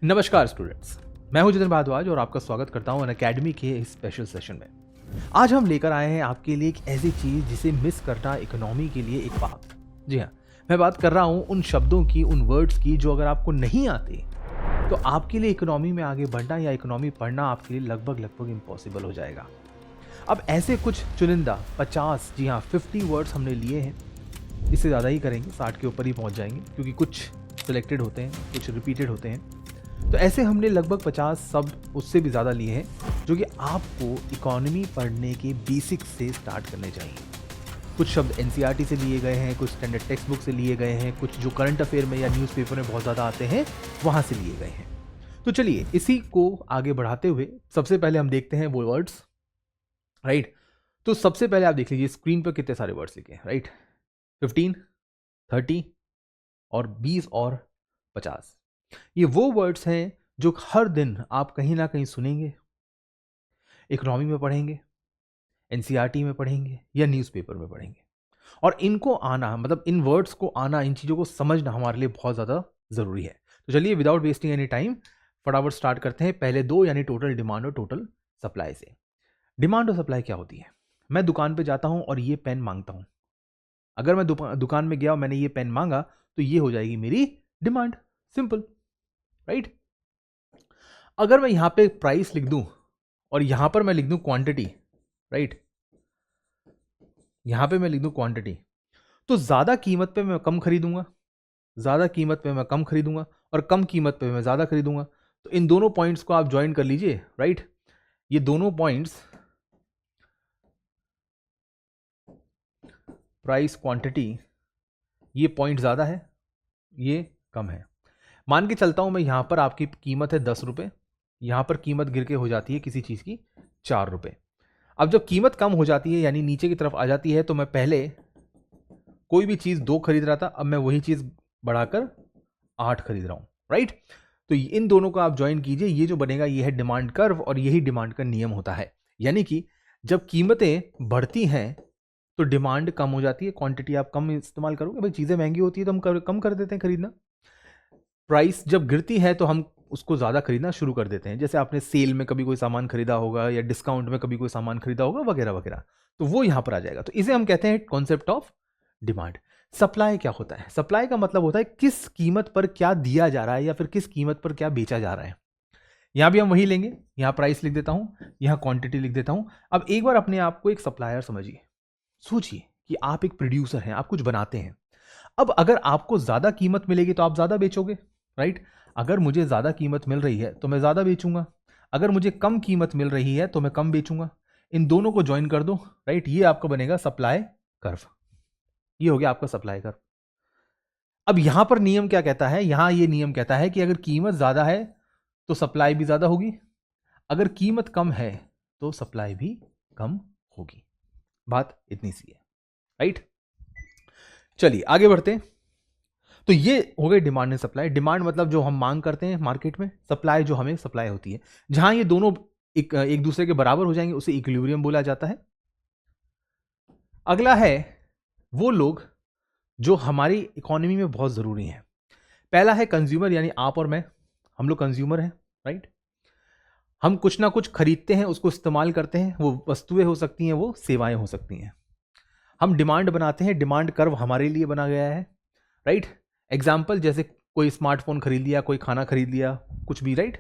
नमस्कार स्टूडेंट्स, मैं हूं जितेंद्र भारद्वाज और आपका स्वागत करता हूं अनअकैडमी के इस स्पेशल सेशन में। आज हम लेकर आए हैं आपके लिए एक ऐसी चीज जिसे मिस करना इकोनॉमी के लिए एक पाप। जी हाँ, मैं बात कर रहा हूं उन शब्दों की, उन वर्ड्स की जो अगर आपको नहीं आते तो आपके लिए इकोनॉमी में आगे बढ़ना या इकोनॉमी पढ़ना आपके लिए लगभग इम्पॉसिबल हो जाएगा। अब ऐसे कुछ चुनिंदा 50, जी हाँ 50 वर्ड्स हमने लिए हैं। इससे ज़्यादा ही करेंगे, 60 के ऊपर ही पहुंच जाएंगे क्योंकि कुछ सिलेक्टेड होते हैं, कुछ रिपीटेड होते हैं। तो ऐसे हमने लगभग 50 शब्द उससे भी ज़्यादा लिए हैं जो कि आपको इकोनॉमी पढ़ने के बेसिक्स से स्टार्ट करने चाहिए। कुछ शब्द एनसीईआरटी से लिए गए हैं, कुछ स्टैंडर्ड टेक्स्ट बुक से लिए गए हैं, कुछ जो करंट अफेयर में या न्यूज़पेपर में बहुत ज़्यादा आते हैं वहाँ से लिए गए हैं। तो चलिए इसी को आगे बढ़ाते हुए सबसे पहले हम देखते हैं वो वर्ड्स, राइट। तो सबसे पहले आप देख लीजिए स्क्रीन पर कितने सारे वर्ड्स लिखे हैं, राइट। 15, 30 और 20 और 50। ये वो वर्ड्स हैं जो हर दिन आप कहीं ना कहीं सुनेंगे, इकोनॉमी में पढ़ेंगे, एनसीईआरटी में पढ़ेंगे या न्यूज़पेपर में पढ़ेंगे। और इनको आना, मतलब इन वर्ड्स को आना, इन चीज़ों को समझना हमारे लिए बहुत ज़्यादा ज़रूरी है। तो चलिए विदाउट वेस्टिंग एनी टाइम फटाफट स्टार्ट करते हैं पहले दो, यानी टोटल डिमांड और टोटल सप्लाई से। डिमांड और सप्लाई क्या होती है? मैं दुकान पे जाता हूँ और ये पेन मांगता हूँ। अगर मैं दुकान में गया और मैंने ये पेन मांगा तो ये हो जाएगी मेरी डिमांड, सिंपल, राइट। अगर मैं यहां पे प्राइस लिख दूं और यहां पर मैं लिख दूं क्वांटिटी, राइट, यहां पे मैं लिख दूं क्वांटिटी, तो ज्यादा कीमत पे मैं कम खरीदूंगा, ज्यादा कीमत पे मैं कम खरीदूंगा और कम कीमत पे मैं ज्यादा खरीदूंगा। तो इन दोनों पॉइंट्स को आप ज्वाइन कर लीजिए, राइट। ये दोनों पॉइंट्स, प्राइस क्वांटिटी, ये पॉइंट ज्यादा है, ये कम है। मान के चलता हूं मैं यहां पर आपकी कीमत है 10 रुपए, यहां पर कीमत गिर के हो जाती है किसी चीज की 4 रुपए। अब जब कीमत कम हो जाती है यानी नीचे की तरफ आ जाती है, तो मैं पहले कोई भी चीज 2 खरीद रहा था, अब मैं वही चीज बढ़ाकर 8 खरीद रहा हूं, राइट। तो इन दोनों को आप ज्वाइन कीजिए, ये जो बनेगा ये है डिमांड कर्व और यही डिमांड का नियम होता है। यानी कि जब कीमतें बढ़ती हैं तो डिमांड कम हो जाती है, क्वांटिटी आप कम इस्तेमाल करोगे, भाई चीजें महंगी होती है तो हम कम कर देते हैं खरीदना। प्राइस जब गिरती है तो हम उसको ज़्यादा खरीदना शुरू कर देते हैं। जैसे आपने सेल में कभी कोई सामान खरीदा होगा या डिस्काउंट में कभी कोई सामान खरीदा होगा वगैरह वगैरह, तो वो यहाँ पर आ जाएगा। तो इसे हम कहते हैं कॉन्सेप्ट ऑफ डिमांड। सप्लाई क्या होता है? सप्लाई का मतलब होता है किस कीमत पर क्या दिया जा रहा है या फिर किस कीमत पर क्या बेचा जा रहा है। यहाँ भी हम वही लेंगे, यहाँ प्राइस लिख देता हूँ, यहाँ क्वांटिटी लिख देता हूँ। अब एक बार अपने आप को एक सप्लायर समझिए, सोचिए कि आप एक प्रोड्यूसर हैं, आप कुछ बनाते हैं। अब अगर आपको ज़्यादा कीमत मिलेगी तो आप ज़्यादा बेचोगे, राइट। अगर मुझे ज़्यादा कीमत मिल रही है तो मैं ज़्यादा बेचूंगा, अगर मुझे कम कीमत मिल रही है तो मैं कम बेचूंगा। इन दोनों को ज्वाइन कर दो, राइट, ये आपका बनेगा सप्लाई कर्व। ये हो गया आपका सप्लाई कर्व। अब यहां पर नियम क्या कहता है? यहां ये नियम कहता है कि अगर कीमत ज़्यादा है तो सप्लाई भी ज़्यादा होगी, अगर कीमत कम है तो सप्लाई भी कम होगी। बात इतनी सी है, राइट। चलिए आगे बढ़ते हैं। तो ये हो गई डिमांड एंड सप्लाई। डिमांड मतलब जो हम मांग करते हैं मार्केट में, सप्लाई जो हमें सप्लाई होती है। जहां ये दोनों एक दूसरे के बराबर हो जाएंगे उसे इक्विलिब्रियम बोला जाता है। अगला है वो लोग जो हमारी इकोनॉमी में बहुत जरूरी हैं। पहला है कंज्यूमर, यानी आप और मैं, हम लोग कंज्यूमर हैं, राइट। हम कुछ ना कुछ खरीदते हैं, उसको इस्तेमाल करते हैं, वो वस्तुएं हो सकती हैं, वो सेवाएं हो सकती हैं। हम डिमांड बनाते हैं, डिमांड कर्व हमारे लिए बना गया है, राइट। एग्जाम्पल जैसे कोई स्मार्टफोन खरीद लिया, कोई खाना खरीद लिया, कुछ भी, राइट,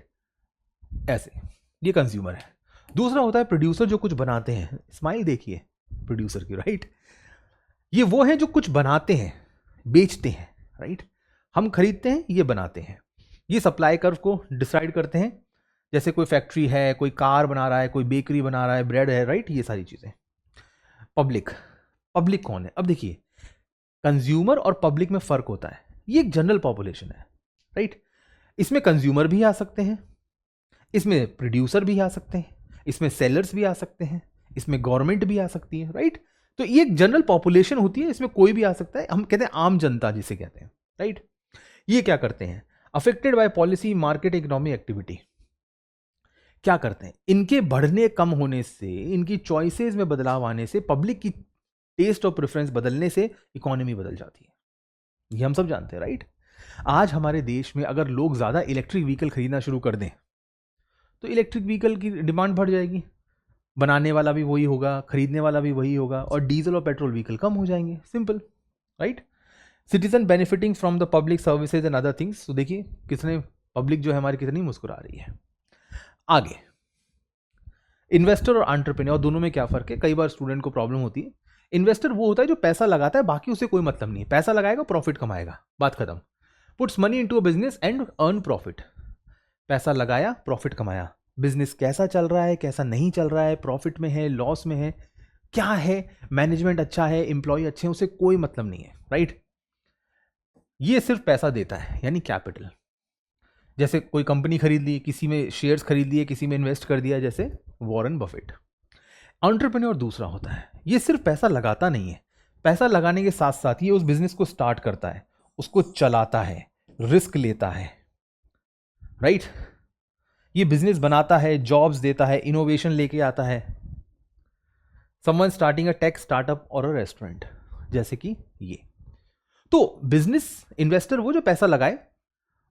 ऐसे। ये कंज्यूमर है। दूसरा होता है प्रोड्यूसर, जो कुछ बनाते हैं। स्माइल देखिए प्रोड्यूसर की, राइट। ये वो हैं जो कुछ बनाते हैं, बेचते हैं, राइट। हम खरीदते हैं, ये बनाते हैं। ये सप्लाई कर्व को डिसाइड करते हैं। जैसे कोई फैक्ट्री है, कोई कार बना रहा है, कोई बेकरी बना रहा है, ब्रेड है, राइट, ये सारी चीजें। पब्लिक, पब्लिक कौन है? अब देखिए कंज्यूमर और पब्लिक में फर्क होता है। ये एक जनरल पॉपुलेशन है, राइट। इसमें कंज्यूमर भी आ सकते हैं, इसमें प्रोड्यूसर भी आ सकते हैं, इसमें सेलर्स भी आ सकते हैं, इसमें गवर्नमेंट भी आ सकती है, राइट। तो ये एक जनरल पॉपुलेशन होती है, इसमें कोई भी आ सकता है। हम कहते हैं आम जनता जिसे कहते हैं, राइट। ये क्या करते हैं? Affected by policy, market, economic activity. क्या करते हैं? इनके बढ़ने कम होने से, इनकी चॉइसेस में बदलाव आने से, पब्लिक की टेस्ट और प्रेफरेंस बदलने से इकोनॉमी बदल जाती है। ये हम सब जानते हैं, राइट। आज हमारे देश में अगर लोग ज़्यादा इलेक्ट्रिक व्हीकल खरीदना शुरू कर दें तो इलेक्ट्रिक व्हीकल की डिमांड बढ़ जाएगी, बनाने वाला भी वही होगा, खरीदने वाला भी वही होगा, और डीजल और पेट्रोल व्हीकल कम हो जाएंगे, simple, right. Citizen benefiting from the public services and other things. तो देखिए किसने, पब्लिक जो है हमारी कितनी मुस्कुरा रही है। आगे, इन्वेस्टर और एंटरप्रेन्योर दोनों में क्या फर्क है, कई बार स्टूडेंट को प्रॉब्लम होती है। इन्वेस्टर वो होता है जो पैसा लगाता है, बाकी उसे कोई मतलब नहीं है, पैसा लगाएगा प्रॉफिट कमाएगा, बात खत्म। Puts money into a business and earn profit. पैसा लगाया, प्रॉफिट कमाया, बिजनेस कैसा चल रहा है कैसा नहीं चल रहा है, प्रॉफिट में है लॉस में है, क्या है, मैनेजमेंट अच्छा है, एम्प्लॉय अच्छे हैं, उसे कोई मतलब नहीं है, राइट। ये सिर्फ पैसा देता है, यानी कैपिटल। जैसे कोई कंपनी खरीद ली, किसी में शेयर्स खरीद लिए, किसी में इन्वेस्ट कर दिया, जैसे वॉरेन बफेट। एंटरप्रेन्योर दूसरा होता है, ये सिर्फ पैसा लगाता नहीं है, पैसा लगाने के साथ साथ ये उस बिजनेस को स्टार्ट करता है, उसको चलाता है, रिस्क लेता है, राइट। ये बिजनेस बनाता है, जॉब्स देता है, इनोवेशन लेके आता है। Someone starting a tech startup और अ रेस्टोरेंट, जैसे कि ये। तो बिजनेस इन्वेस्टर वो जो पैसा लगाए,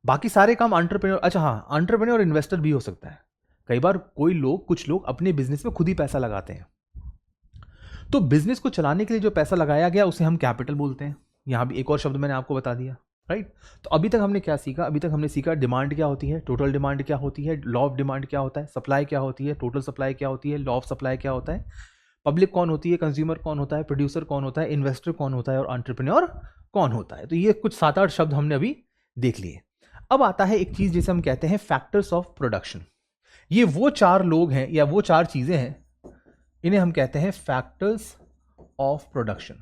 बाकी सारे काम एंटरप्रेन्योर। अच्छा हाँ, एंटरप्रेन्योर इन्वेस्टर भी हो सकता है। कई बार कुछ लोग अपने बिजनेस में खुद ही पैसा लगाते हैं। तो बिजनेस को चलाने के लिए जो पैसा लगाया गया उसे हम कैपिटल बोलते हैं। यहां भी एक और शब्द मैंने आपको बता दिया, राइट। तो अभी तक हमने क्या सीखा, अभी तक हमने सीखा डिमांड क्या होती है, टोटल डिमांड क्या होती है, लॉ ऑफ डिमांड क्या होता है, सप्लाई क्या होती है, टोटल सप्लाई क्या होती है, लॉ ऑफ सप्लाई क्या होता है, पब्लिक कौन होती है, कंज्यूमर कौन होता है, प्रोड्यूसर कौन होता है, इन्वेस्टर कौन होता है, और एंटरप्रेन्योर कौन होता है। तो ये कुछ 7-8 शब्द हमने अभी देख लिए। अब आता है एक चीज जिसे हम कहते हैं फैक्टर्स ऑफ प्रोडक्शन। ये वो 4 लोग हैं या वो 4 चीजें हैं, इन्हें हम कहते हैं फैक्टर्स ऑफ प्रोडक्शन।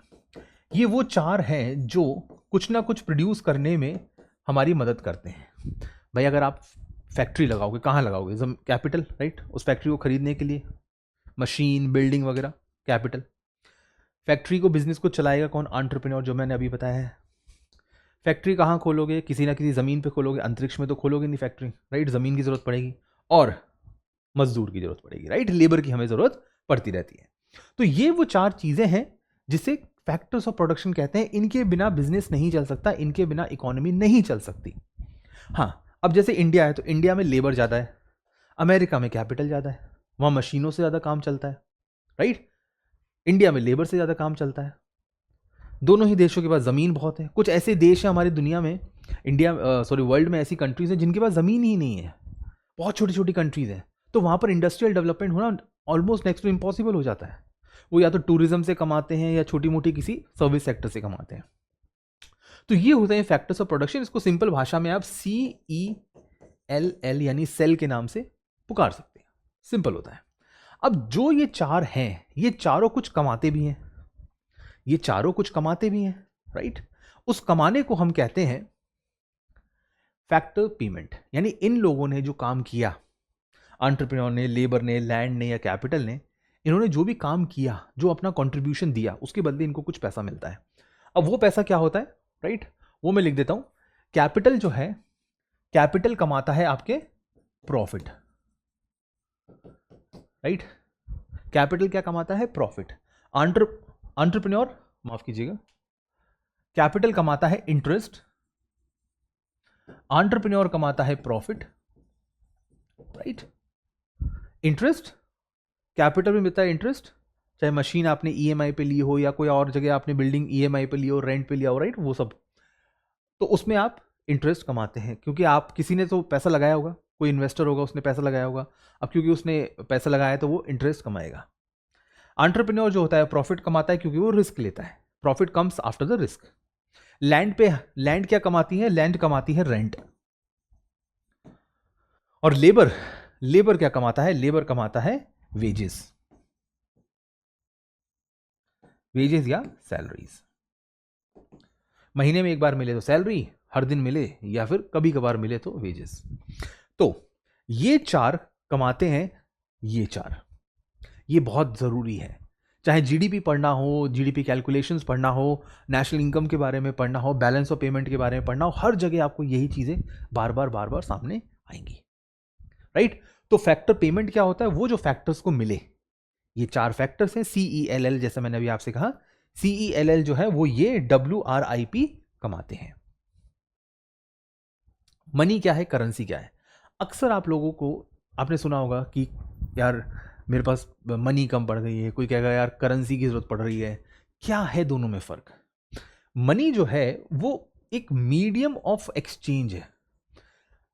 ये वो 4 हैं जो कुछ ना कुछ प्रोड्यूस करने में हमारी मदद करते हैं। भाई अगर आप फैक्ट्री लगाओगे, कहाँ लगाओगे, कैपिटल, राइट। उस फैक्ट्री को खरीदने के लिए मशीन, बिल्डिंग वगैरह, कैपिटल। फैक्ट्री को, बिजनेस को चलाएगा कौन, एंटरप्रेन्योर, जो मैंने अभी बताया है। फैक्ट्री कहाँ खोलोगे, किसी ना किसी ज़मीन पे खोलोगे, अंतरिक्ष में तो खोलोगे नहीं फैक्ट्री, राइट। ज़मीन की ज़रूरत पड़ेगी और मजदूर की ज़रूरत पड़ेगी, राइट। लेबर की हमें ज़रूरत पड़ती रहती है। तो ये वो 4 चीज़ें हैं जिसे फैक्टर्स ऑफ प्रोडक्शन कहते हैं। इनके बिना बिजनेस नहीं चल सकता, इनके बिना इकोनॉमी नहीं चल सकती। हाँ, अब जैसे इंडिया है तो इंडिया में लेबर ज़्यादा है, अमेरिका में कैपिटल ज़्यादा है, वहाँ मशीनों से ज़्यादा काम चलता है, राइट। इंडिया में लेबर से ज़्यादा काम चलता है। दोनों ही देशों के पास ज़मीन बहुत है। कुछ ऐसे देश हैं हमारी दुनिया में, वर्ल्ड में ऐसी कंट्रीज़ हैं जिनके पास ज़मीन ही नहीं है, बहुत छोटी छोटी कंट्रीज़ हैं। तो वहाँ पर इंडस्ट्रियल डेवलपमेंट होना ऑलमोस्ट नेक्स्ट टू इम्पॉसिबल हो जाता है। वो या तो टूरिज्म से कमाते हैं या छोटी मोटी किसी सर्विस सेक्टर से कमाते हैं। तो ये होते हैं फैक्टर्स ऑफ प्रोडक्शन। इसको सिंपल भाषा में आप CELL यानी सेल के नाम से पुकार सकते हैं, सिंपल होता है। अब जो ये 4 हैं, ये चारों कुछ कमाते भी हैं, ये चारों कुछ कमाते भी हैं, राइट। उस कमाने को हम कहते हैं फैक्टर पेमेंट। यानी इन लोगों ने जो काम किया, एंटरप्रेन्योर ने, लेबर ने, लैंड ने या कैपिटल ने, इन्होंने जो भी काम किया, जो अपना कंट्रीब्यूशन दिया, उसके बदले इनको कुछ पैसा मिलता है। अब वो पैसा क्या होता है, राइट, वो मैं लिख देता हूं। कैपिटल जो है, कैपिटल कमाता है आपके प्रॉफिट, राइट। कैपिटल क्या कमाता है, प्रॉफिट। एंटरप्रेन्योर, माफ कीजिएगा, कैपिटल कमाता है इंटरेस्ट, एंटरप्रेन्योर कमाता है प्रॉफिट, राइट। इंटरेस्ट, कैपिटल में मिलता है इंटरेस्ट, चाहे मशीन आपने EMI पे ली हो या कोई और जगह आपने बिल्डिंग EMI पे ली हो, रेंट पे लिया हो, राइट, वो सब। तो उसमें आप इंटरेस्ट कमाते हैं क्योंकि आप, किसी ने तो पैसा लगाया होगा, कोई इन्वेस्टर होगा, उसने पैसा लगाया होगा। अब क्योंकि उसने पैसा लगाया तो वो इंटरेस्ट कमाएगा। एंटरप्रेन्योर जो होता है प्रॉफिट कमाता है क्योंकि वो रिस्क लेता है, profit comes after the risk. Land पे, लैंड क्या कमाती है, लैंड कमाती है रेंट। और लेबर, लेबर क्या कमाता है, लेबर कमाता है वेजेस, वेजेस या सैलरीज। महीने में एक बार मिले तो सैलरी, हर दिन मिले या फिर कभी कभार मिले तो वेजेस। तो ये 4 कमाते हैं, ये 4, ये बहुत ज़रूरी है। चाहे जीडीपी पढ़ना हो, जीडीपी कैलकुलेशंस पढ़ना हो, नेशनल इनकम के बारे में पढ़ना हो, बैलेंस ऑफ पेमेंट के बारे में पढ़ना हो, हर जगह आपको यही चीज़ें बार बार सामने आएंगी, राइट। तो फैक्टर पेमेंट क्या होता है, वो जो फैक्टर्स को मिले, ये 4 फैक्टर्स हैं, CELL, जैसे मैंने अभी आपसे कहा, CELL जो है वो ये WRIP कमाते हैं। मनी क्या है, करेंसी क्या है। अक्सर आप लोगों को आपने सुना होगा कि यार मेरे पास मनी कम पड़ गई है, कोई कहेगा यार करेंसी की ज़रूरत पड़ रही है। क्या है दोनों में फ़र्क? मनी जो है वो एक मीडियम ऑफ एक्सचेंज है,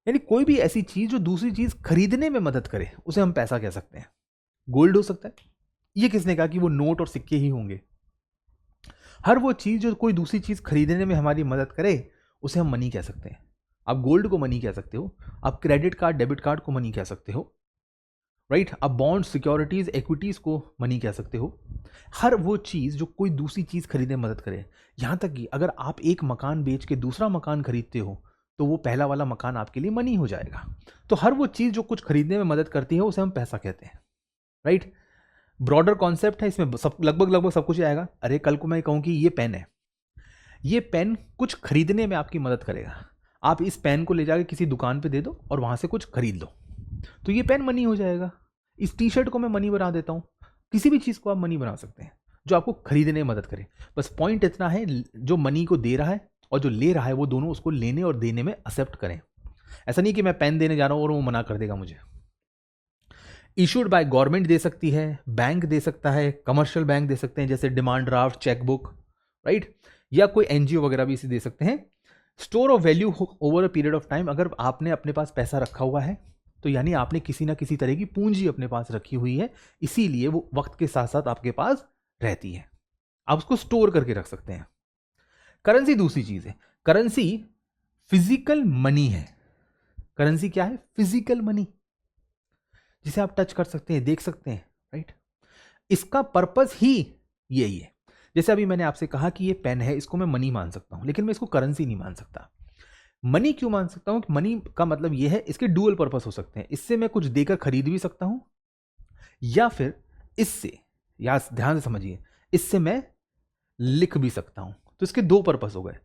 यानी कोई भी ऐसी चीज़ जो दूसरी चीज़ खरीदने में मदद करे उसे हम पैसा कह सकते हैं। गोल्ड हो सकता है, ये किसने कहा कि वो नोट और सिक्के ही होंगे। हर वो चीज़ जो कोई दूसरी चीज़ खरीदने में हमारी मदद करे उसे हम मनी कह सकते हैं। आप गोल्ड को मनी कह सकते हो, आप क्रेडिट कार्ड डेबिट कार्ड को मनी कह सकते हो, राइट। आप बॉन्ड सिक्योरिटीज इक्विटीज को मनी कह सकते हो। हर वो चीज़ जो कोई दूसरी चीज़ खरीदने में मदद करे। यहाँ तक कि अगर आप एक मकान बेच के दूसरा मकान खरीदते हो तो वो पहला वाला मकान आपके लिए मनी हो जाएगा। तो हर वो चीज़ जो कुछ खरीदने में मदद करती है उसे हम पैसा कहते हैं, राइट। ब्रॉडर कॉन्सेप्ट है, इसमें सब लगभग सब कुछ आएगा। अरे कल को मैं कहूँ कि ये पेन है, ये पेन कुछ खरीदने में आपकी मदद करेगा। आप इस पेन को ले जाकर किसी दुकान पे दे दो और वहाँ से कुछ खरीद लो तो ये पेन मनी हो जाएगा। इस टी शर्ट को मैं मनी बना देता हूँ। किसी भी चीज़ को आप मनी बना सकते हैं जो आपको खरीदने में मदद करे। बस पॉइंट इतना है, जो मनी को दे रहा है और जो ले रहा है वो दोनों उसको लेने और देने में एक्सेप्ट करें। ऐसा नहीं कि मैं पेन देने जा रहा हूँ और वो मना कर देगा मुझे। इशूड बाय गवर्नमेंट दे सकती है, बैंक दे सकता है, कमर्शियल बैंक दे सकते हैं जैसे डिमांड ड्राफ्ट, चेकबुक, राइट, या कोई एनजीओ वगैरह भी इसे दे सकते हैं। Store of value over a period of time, अगर आपने अपने पास पैसा रखा हुआ है तो यानी आपने किसी ना किसी तरह की पूंजी अपने पास रखी हुई है, इसीलिए वो वक्त के साथ साथ आपके पास रहती है, आप उसको स्टोर करके रख सकते हैं। करेंसी दूसरी चीज है। करेंसी फिजिकल मनी है। करेंसी क्या है? फिजिकल मनी, जिसे आप टच कर सकते हैं, देख सकते हैं, राइट। इसका पर्पस ही यही है। जैसे अभी मैंने आपसे कहा कि ये पेन है, इसको मैं मनी मान सकता हूं, लेकिन मैं इसको करेंसी नहीं मान सकता। मनी क्यों मान सकता हूं? कि मनी का मतलब यह है, इसके डुअल पर्पस हो सकते हैं। इससे मैं कुछ देकर खरीद भी सकता हूं, या फिर इससे, या ध्यान से समझिए, इससे मैं लिख भी सकता हूं। तो इसके दो पर्पस हो गए।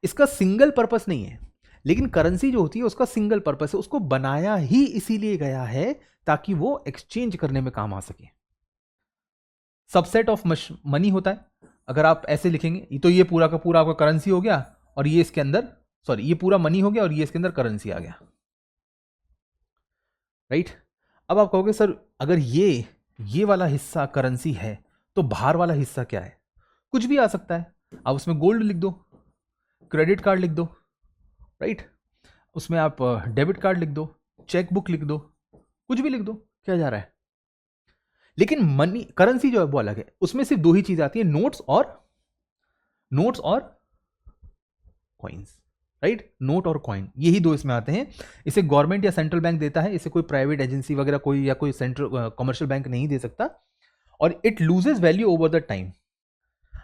इसका सिंगल पर्पस नहीं है, लेकिन करेंसी जो होती है उसका सिंगल पर्पस है। उसको बनाया ही इसीलिए गया है ताकि वो एक्सचेंज करने में काम आ सके। सबसेट ऑफ मनी होता है। अगर आप ऐसे लिखेंगे तो ये पूरा का पूरा आपका करेंसी हो गया, और ये इसके अंदर, सॉरी, ये पूरा मनी हो गया और ये इसके अंदर करेंसी आ गया, राइट। अब आप कहोगे सर अगर ये वाला हिस्सा करेंसी है तो बाहर वाला हिस्सा क्या है? कुछ भी आ सकता है। आप उसमें गोल्ड लिख दो, क्रेडिट कार्ड लिख दो, राइट, उसमें आप डेबिट कार्ड लिख दो, चेक बुक लिख दो, कुछ भी लिख दो, क्या जा रहा है। लेकिन मनी, करेंसी जो है वो अलग है। उसमें सिर्फ दो ही चीज आती है, नोट्स और कॉइन्स, राइट। नोट और कॉइन, यही दो इसमें आते हैं। इसे गवर्नमेंट या सेंट्रल बैंक देता है, इसे कोई प्राइवेट एजेंसी वगैरह कोई या कोई सेंट्रल कमर्शियल बैंक नहीं दे सकता। और it loses value over the time.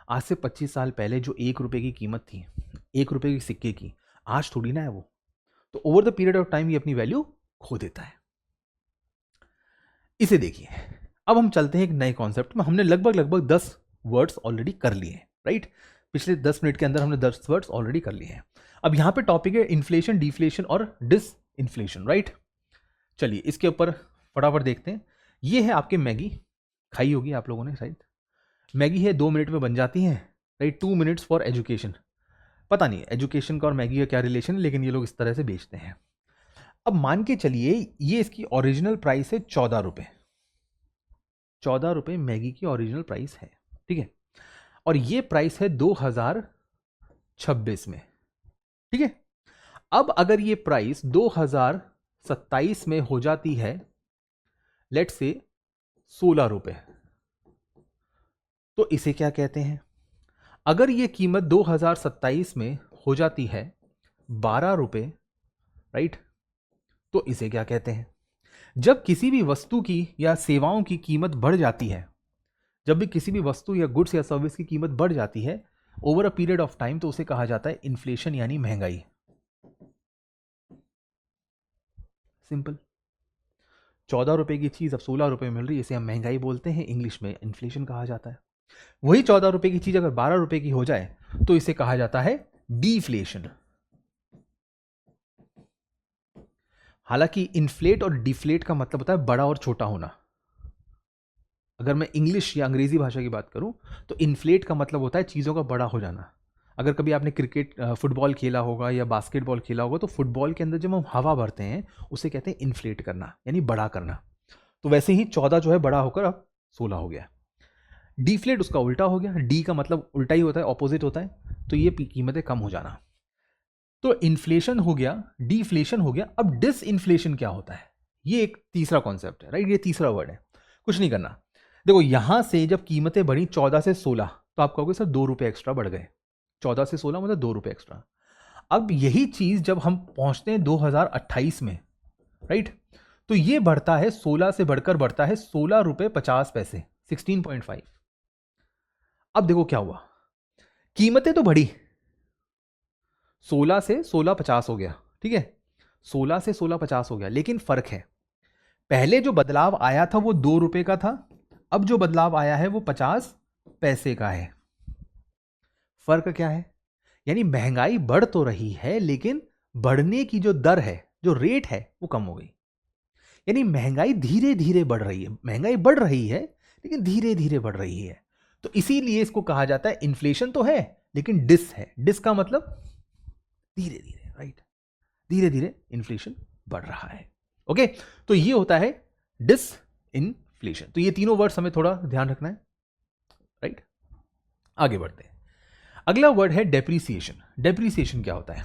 आज से 25 साल पहले जो 1 रुपए की कीमत थी, 1 रुपए के सिक्के की, आज थोड़ी ना है वो। तो over the period of time ये अपनी वैल्यू खो देता है। इसे देखिए। अब हम चलते हैं एक नए कॉन्सेप्ट में। हमने लगभग 10 वर्ड्स ऑलरेडी कर लिए हैं, राइट। पिछले 10 मिनट के अंदर हमने 10 वर्ड्स ऑलरेडी कर लिए हैं। अब यहां पे टॉपिक है इन्फ्लेशन, डिफ्लेशन और डिस इन्फ्लेशन, राइट। चलिए इसके ऊपर फटाफट देखते हैं। ये है आपके मैगी, खाई होगी आप लोगों ने, राइट। मैगी है, 2 मिनट में बन जाती है, राइट। 2 minutes for education. पता नहीं एजुकेशन का और मैगी का क्या रिलेशन है, लेकिन ये लोग इस तरह से बेचते हैं। अब मान के चलिए ये इसकी ओरिजिनल प्राइस है 14 रुपए। 14 रुपए मैगी की ओरिजिनल प्राइस है, ठीक है। और ये प्राइस है 2026 में, ठीक है। अब अगर ये प्राइस 2027 में हो जाती है, लेट से 16 रुपए, तो इसे क्या कहते हैं? अगर ये कीमत 2027 में हो जाती है 12 रुपए, राइट, तो इसे क्या कहते हैं? जब किसी भी वस्तु की या सेवाओं की कीमत बढ़ जाती है, जब भी किसी भी वस्तु या गुड्स या सर्विस की कीमत बढ़ जाती है over a period of time, तो उसे कहा जाता है इन्फ्लेशन, यानी महंगाई। सिंपल। 14 रुपए की चीज अब 16 रुपए मिल रही है, इसे हम महंगाई बोलते हैं, इंग्लिश में इन्फ्लेशन कहा जाता है। वही 14 रुपए की चीज अगर 12 रुपए की हो जाए तो इसे कहा जाता है डीफ्लेशन। हालांकि इन्फ्लेट और डिफ्लेट का मतलब होता है बड़ा और छोटा होना। अगर मैं इंग्लिश या अंग्रेजी भाषा की बात करूं तो इन्फ्लेट का मतलब होता है चीजों का बड़ा हो जाना। अगर कभी आपने क्रिकेट फुटबॉल खेला होगा या बास्केटबॉल खेला होगा तो फुटबॉल के अंदर जब हम हवा भरते हैं उसे कहते हैं इन्फ्लेट करना, यानी बड़ा करना। तो वैसे ही 14 जो है बड़ा होकर अब 16 हो गया। डिफ्लेट उसका उल्टा हो गया, डी का मतलब उल्टा ही होता है, ऑपोजिट होता है, तो ये कीमतें कम हो जाना। तो इन्फ्लेशन हो गया, डिफ्लेशन हो गया। अब डिसइन्फ्लेशन क्या होता है, ये एक तीसरा कॉन्सेप्ट है, राइट, ये तीसरा वर्ड है। कुछ नहीं करना, देखो यहां से जब कीमतें बढ़ी 14 से 16 तो आप कहोगे सर 2 रुपए एक्स्ट्रा बढ़ गए, 14 से 16 मतलब 2 रुपए एक्स्ट्रा। अब यही चीज जब हम पहुंचते हैं 2028 में, राइट, तो ये बढ़ता है 16 से बढ़कर बढ़ता है 16 रुपए 50 पैसे, 16.5। अब देखो क्या हुआ, कीमतें तो बढ़ी, 16 से 16.50 हो गया, ठीक है, 16 से 16.50 हो गया, लेकिन फर्क है, पहले जो बदलाव आया था वो 2 रुपए का था, अब जो बदलाव आया है वो 50 पैसे का है। फर्क क्या है, यानी महंगाई बढ़ तो रही है लेकिन बढ़ने की जो दर है, जो रेट है, वो कम हो गई। यानी महंगाई धीरे धीरे बढ़ रही है, महंगाई बढ़ रही है लेकिन धीरे धीरे बढ़ रही है। तो इसीलिए इसको कहा जाता है इन्फ्लेशन तो है लेकिन डिस है। डिस का मतलब धीरे धीरे, राइट, धीरे धीरे इन्फ्लेशन बढ़ रहा है। ओके, तो ये होता है डिस इन्फ्लेशन। तो ये तीनों वर्ड्स हमें थोड़ा ध्यान रखना है, राइट। आगे बढ़ते हैं, अगला वर्ड है डेप्रीसिएशन। डेप्रीसिएशन क्या होता है,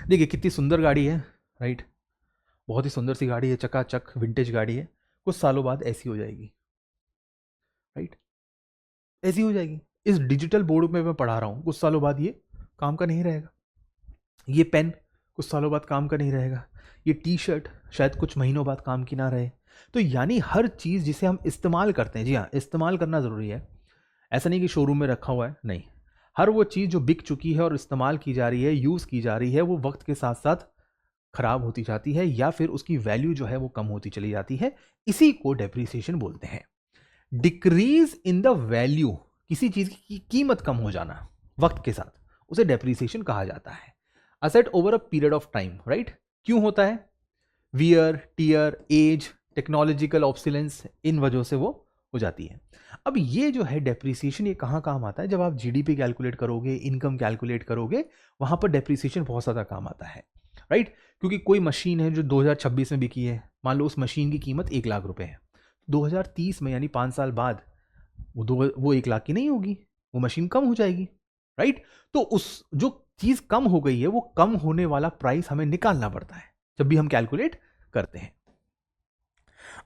देखिए कितनी सुंदर गाड़ी है, राइट, बहुत ही सुंदर सी गाड़ी है, चकाचक विंटेज गाड़ी है, कुछ सालों बाद ऐसी हो जाएगी, राइट, ऐसी हो जाएगी। इस डिजिटल बोर्ड में मैं पढ़ा रहा हूं, कुछ सालों बाद ये काम का नहीं रहेगा। ये पेन कुछ सालों बाद काम का नहीं रहेगा, ये टी शर्ट शायद कुछ महीनों बाद काम की ना रहे। तो यानी हर चीज़ जिसे हम इस्तेमाल करते हैं, जी हाँ, इस्तेमाल करना ज़रूरी है, ऐसा नहीं कि शोरूम में रखा हुआ है, नहीं, हर वो चीज़ जो बिक चुकी है और इस्तेमाल की जा रही है, यूज़ की जा रही है, वो वक्त के साथ साथ खराब होती जाती है या फिर उसकी वैल्यू जो है वो कम होती चली जाती है। इसी को डेप्रिसिएशन बोलते हैं। डिक्रीज इन द वैल्यू, किसी चीज़ की कीमत कम हो जाना वक्त के साथ, उसे डेप्रिसिएशन कहा जाता है। Asset over a period of time, right. क्यों होता है, wear tier as technological obsolescence, इन वजहों से वो हो जाती है। अब ये जो है डेप्रिसिएशन, ये कहाँ काम आता है, जब आप जीडीपी कैलकुलेट करोगे, इनकम कैलकुलेट करोगे, वहां पर डेप्रिसिएशन बहुत ज़्यादा काम आता है, राइट। क्योंकि कोई मशीन है जो 2026 में बिकी है, मान लो उस मशीन की कीमत 1 लाख रुपए है, 2030 में यानी 5 साल बाद वो 1 लाख की नहीं होगी, वो मशीन कम हो जाएगी, राइट। तो उस जो चीज कम हो गई है, वो कम होने वाला प्राइस हमें निकालना पड़ता है जब भी हम कैलकुलेट करते हैं।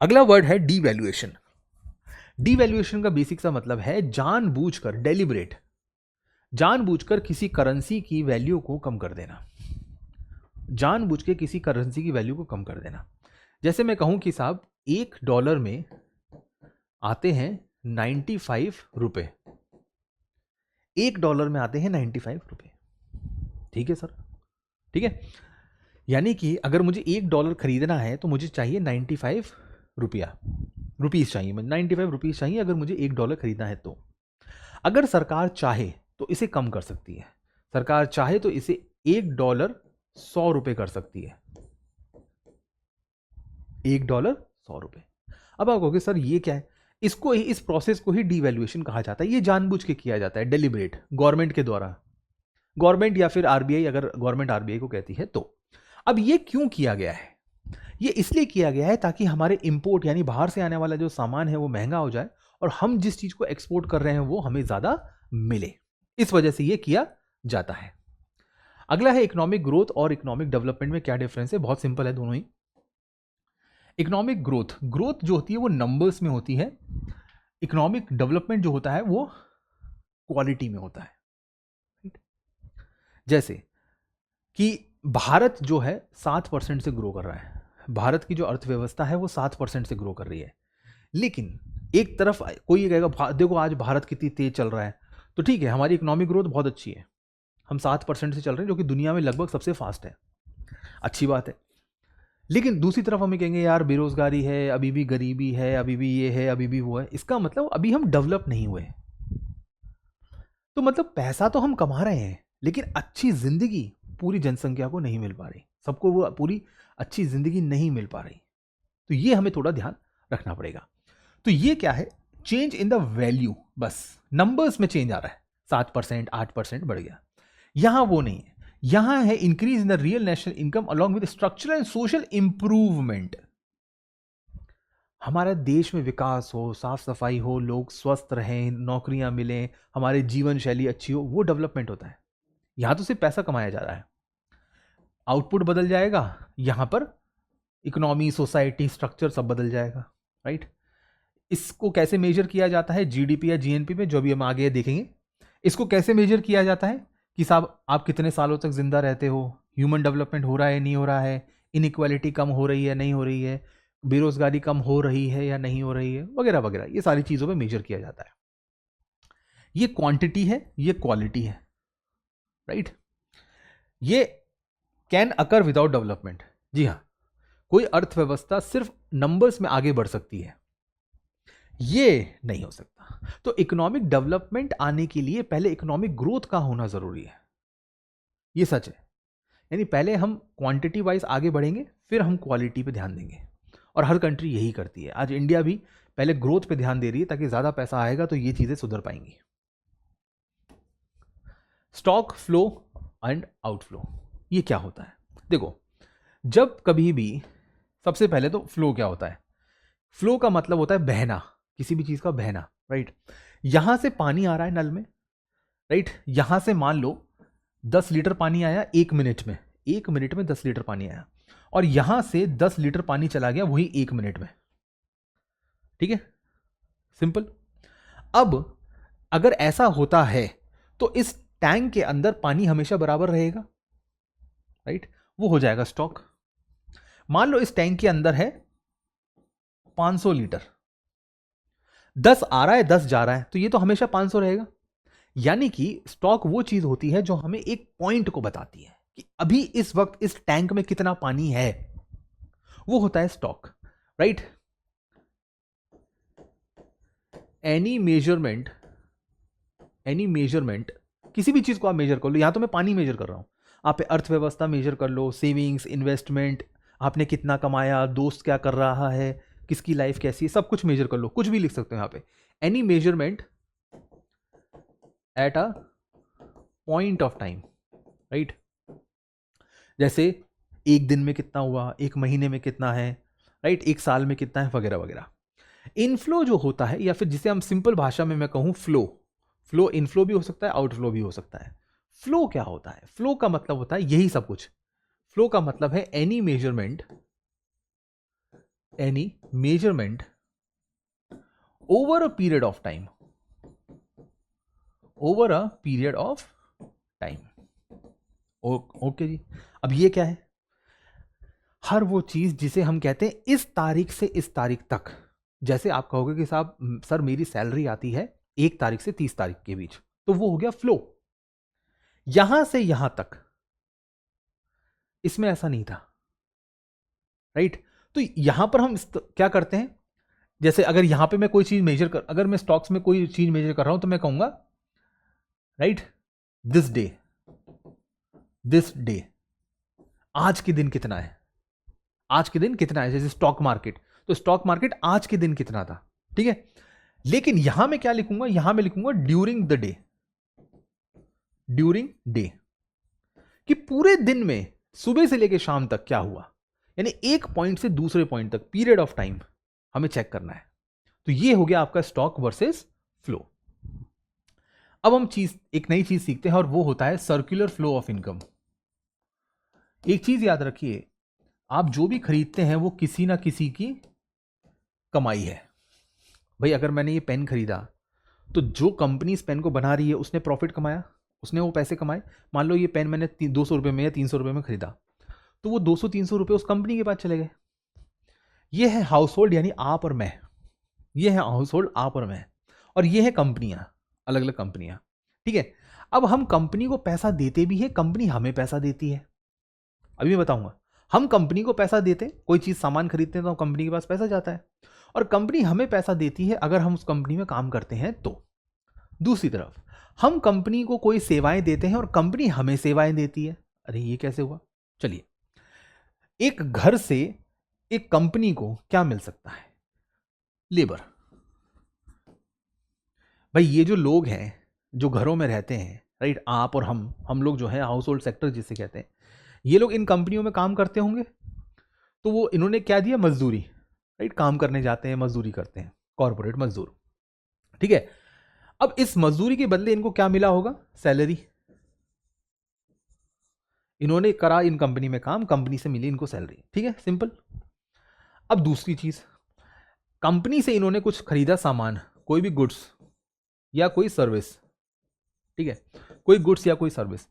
अगला वर्ड है डीवैल्यूएशन। डीवैल्यूएशन का बेसिक सा मतलब है जानबूझकर, डेलिब्रेट, जानबूझकर किसी करेंसी की वैल्यू को कम कर देना, जानबूझ के किसी करेंसी की वैल्यू को कम कर देना। जैसे मैं कहूं कि साहब $1 में आते हैं 95 रुपए, $1 में आते हैं 95 रुपए, ठीक है सर, ठीक है। यानी कि अगर मुझे $1 खरीदना है तो मुझे चाहिए 95 रुपीज़ चाहिए, 95 रुपीज़ चाहिए अगर मुझे $1 खरीदना है। तो अगर सरकार चाहे तो इसे कम कर सकती है, सरकार चाहे तो इसे $1 100 रुपए कर सकती है, $1 100 रुपए। अब आप कहोगे सर ये क्या है, इसको ही, इस प्रोसेस को ही डीवैल्यूएशन कहा जाता है। ये जानबूझ के किया जाता है, डेलिब्रेट, गवर्नमेंट के द्वारा, गवर्नमेंट या फिर आरबीआई, अगर गवर्नमेंट आरबीआई को कहती है तो। अब ये क्यों किया गया है, ये इसलिए किया गया है ताकि हमारे इंपोर्ट यानी बाहर से आने वाला जो सामान है वो महंगा हो जाए और हम जिस चीज को एक्सपोर्ट कर रहे हैं वो हमें ज्यादा मिले, इस वजह से ये किया जाता है। अगला है इकोनॉमिक ग्रोथ और इकोनॉमिक डेवलपमेंट में क्या डिफरेंस है, बहुत सिंपल है दोनों ही। इकोनॉमिक ग्रोथ, ग्रोथ जो होती है वो नंबर्स में होती है, इकोनॉमिक डेवलपमेंट जो होता है वो क्वालिटी में होता है। जैसे कि भारत जो है 7% से ग्रो कर रहा है, भारत की जो अर्थव्यवस्था है वो 7% से ग्रो कर रही है, लेकिन एक तरफ कोई ये कहेगा देखो आज भारत कितनी तेज चल रहा है, तो ठीक है हमारी इकोनॉमिक ग्रोथ बहुत अच्छी है, हम 7% से चल रहे हैं जो कि दुनिया में लगभग सबसे फास्ट है, अच्छी बात है। लेकिन दूसरी तरफ हमें कहेंगे यार बेरोजगारी है, अभी भी गरीबी है, अभी भी ये है, अभी भी वो है, इसका मतलब अभी हम डेवलप नहीं हुए। तो मतलब पैसा तो हम कमा रहे हैं लेकिन अच्छी जिंदगी पूरी जनसंख्या को नहीं मिल पा रही, सबको वो पूरी अच्छी जिंदगी नहीं मिल पा रही। तो ये हमें थोड़ा ध्यान रखना पड़ेगा। तो ये क्या है, चेंज इन द वैल्यू, बस नंबर्स में चेंज आ रहा है, 7% 8% बढ़ गया, यहां वो नहीं है, यहां है increase in the real national income along with structural and social improvement. हमारे देश में विकास हो, साफ सफाई हो, लोग स्वस्थ रहें, नौकरियां मिलें, हमारे जीवन शैली अच्छी हो, वो डेवलपमेंट होता है। यहां तो सिर्फ पैसा कमाया जा रहा है, आउटपुट बदल जाएगा, यहां पर इकोनॉमी, सोसाइटी, स्ट्रक्चर सब बदल जाएगा, राइट। इसको कैसे मेजर किया जाता है, जीडीपी या जीएनपी में, जो भी हम आगे देखेंगे। इसको कैसे मेजर किया जाता है कि साहब आप कितने सालों तक जिंदा रहते हो, ह्यूमन डेवलपमेंट हो रहा है नहीं हो रहा है, इनइक्वालिटी कम हो रही है नहीं हो रही है, बेरोजगारी कम हो रही है या नहीं हो रही है, वगैरह वगैरह, ये सारी चीजों पे मेजर किया जाता है। ये क्वांटिटी है, ये क्वालिटी है, राइट। ये कैन अकर विदाउट डेवलपमेंट। जी हाँ, कोई अर्थव्यवस्था सिर्फ नंबर्स में आगे बढ़ सकती है, ये नहीं हो सकता। तो इकोनॉमिक डेवलपमेंट आने के लिए पहले इकोनॉमिक ग्रोथ का होना जरूरी है, ये सच है। यानी पहले हम क्वांटिटी वाइज आगे बढ़ेंगे, फिर हम क्वालिटी पे ध्यान देंगे, और हर कंट्री यही करती है। आज इंडिया भी पहले ग्रोथ पे ध्यान दे रही है, ताकि ज्यादा पैसा आएगा तो ये चीजें सुधर पाएंगी। स्टॉक फ्लो एंड आउटफ्लो, ये क्या होता है? देखो, जब कभी भी, सबसे पहले तो फ्लो क्या होता है? फ्लो का मतलब होता है बहना, किसी भी चीज का बहना, राइट। यहां से पानी आ रहा है नल में, राइट। यहां से मान लो 10 लीटर पानी आया 1 मिनट में, 1 मिनट में 10 लीटर पानी आया, और यहां से 10 लीटर पानी चला गया वही 1 मिनट में, ठीक है, सिंपल। अब अगर ऐसा होता है तो इस टैंक के अंदर पानी हमेशा बराबर रहेगा, राइट, वो हो जाएगा स्टॉक। मान लो इस टैंक के अंदर है 500 लीटर, 10 आ रहा है 10 जा रहा है, तो ये तो हमेशा 500 रहेगा। यानी कि स्टॉक वो चीज होती है जो हमें एक पॉइंट को बताती है कि अभी इस वक्त इस टैंक में कितना पानी है, वो होता है स्टॉक, राइट। एनी मेजरमेंट किसी भी चीज को आप मेजर कर लो, यहां तो मैं पानी मेजर कर रहा हूं, आप अर्थव्यवस्था मेजर कर लो, सेविंग्स, इन्वेस्टमेंट, आपने कितना कमाया, दोस्त क्या कर रहा है, किसकी लाइफ कैसी है, सब कुछ मेजर कर लो, कुछ भी लिख सकते हो यहां पे। Any measurement at a point of time, right. जैसे एक दिन में कितना हुआ, एक महीने में कितना है, राइट, एक साल में कितना है, वगैरह वगैरह। इनफ्लो जो होता है, या फिर जिसे हम सिंपल भाषा में मैं कहूं फ्लो इनफ्लो भी हो सकता है, आउटफ्लो भी हो सकता है। फ्लो क्या होता है? फ्लो का मतलब होता है यही सब कुछ। फ्लो का मतलब है any measurement over a period of time, okay ji. अब ये क्या है? हर वो चीज जिसे हम कहते हैं इस तारीख से इस तारीख तक। जैसे आप कहोगे कि साहब सर मेरी सैलरी आती है 1 तारीख से 30 तारीख के बीच, तो वो हो गया फ्लो, यहां से यहां तक। इसमें ऐसा नहीं था, राइट। तो यहां पर हम क्या करते हैं, जैसे अगर यहां पे मैं कोई चीज मेजर कर, अगर मैं स्टॉक्स में कोई चीज मेजर कर रहा हूं तो मैं कहूंगा, राइट, दिस डे, आज के दिन कितना है, आज के दिन कितना है। जैसे स्टॉक मार्केट, तो स्टॉक मार्केट आज के दिन कितना था, ठीक है। लेकिन यहां मैं क्या लिखूंगा, यहां मैं लिखूंगा ड्यूरिंग डे, कि पूरे दिन में सुबह से लेकर शाम तक क्या हुआ, यानी एक पॉइंट से दूसरे पॉइंट तक पीरियड ऑफ टाइम हमें चेक करना है। तो ये हो गया आपका स्टॉक वर्सेस फ्लो। अब हम एक नई चीज सीखते हैं, और वो होता है सर्कुलर फ्लो ऑफ इनकम। एक चीज याद रखिए, आप जो भी खरीदते हैं वो किसी ना किसी की कमाई है। भाई अगर मैंने ये पेन खरीदा, तो जो कंपनी इस पेन को बना रही है उसने प्रॉफिट कमाया, उसने वो पैसे कमाए। मान लो ये पेन मैंने 200 रुपये में या 300 रुपये में खरीदा, तो वो 200-300 रुपये उस कंपनी के पास चले गए। ये है हाउस होल्ड, यानी आप और मैं, ये है हाउस होल्ड आप और मैं, और ये है कंपनियां, अलग अलग कंपनियां, ठीक है। अब हम कंपनी को पैसा देते भी है, कंपनी हमें पैसा देती है। अभी मैं बताऊंगा, हम कंपनी को पैसा देते हैं, कोई चीज सामान खरीदते हैं तो कंपनी के पास पैसा जाता है, और कंपनी हमें पैसा देती है अगर हम उस कंपनी में काम करते हैं तो। दूसरी तरफ हम कंपनी को कोई सेवाएं देते हैं और कंपनी हमें सेवाएं देती है। अरे ये कैसे हुआ? चलिए, एक घर से एक कंपनी को क्या मिल सकता है? लेबर। भाई ये जो लोग हैं जो घरों में रहते हैं, राइट, आप और हम लोग जो है हाउस होल्ड सेक्टर जिसे कहते हैं, ये लोग इन कंपनियों में काम करते होंगे, तो वो इन्होंने क्या दिया, मजदूरी, राइट, काम करने जाते हैं, मजदूरी करते हैं, कॉर्पोरेट मजदूर, ठीक है। अब इस मजदूरी के बदले इनको क्या मिला होगा, सैलरी। इन्होंने करा इन कंपनी में काम, कंपनी से मिली इनको सैलरी, ठीक है, सिंपल। अब दूसरी चीज, कंपनी से इन्होंने कुछ खरीदा सामान, कोई भी गुड्स या कोई सर्विस, ठीक है, कोई गुड्स या कोई सर्विस,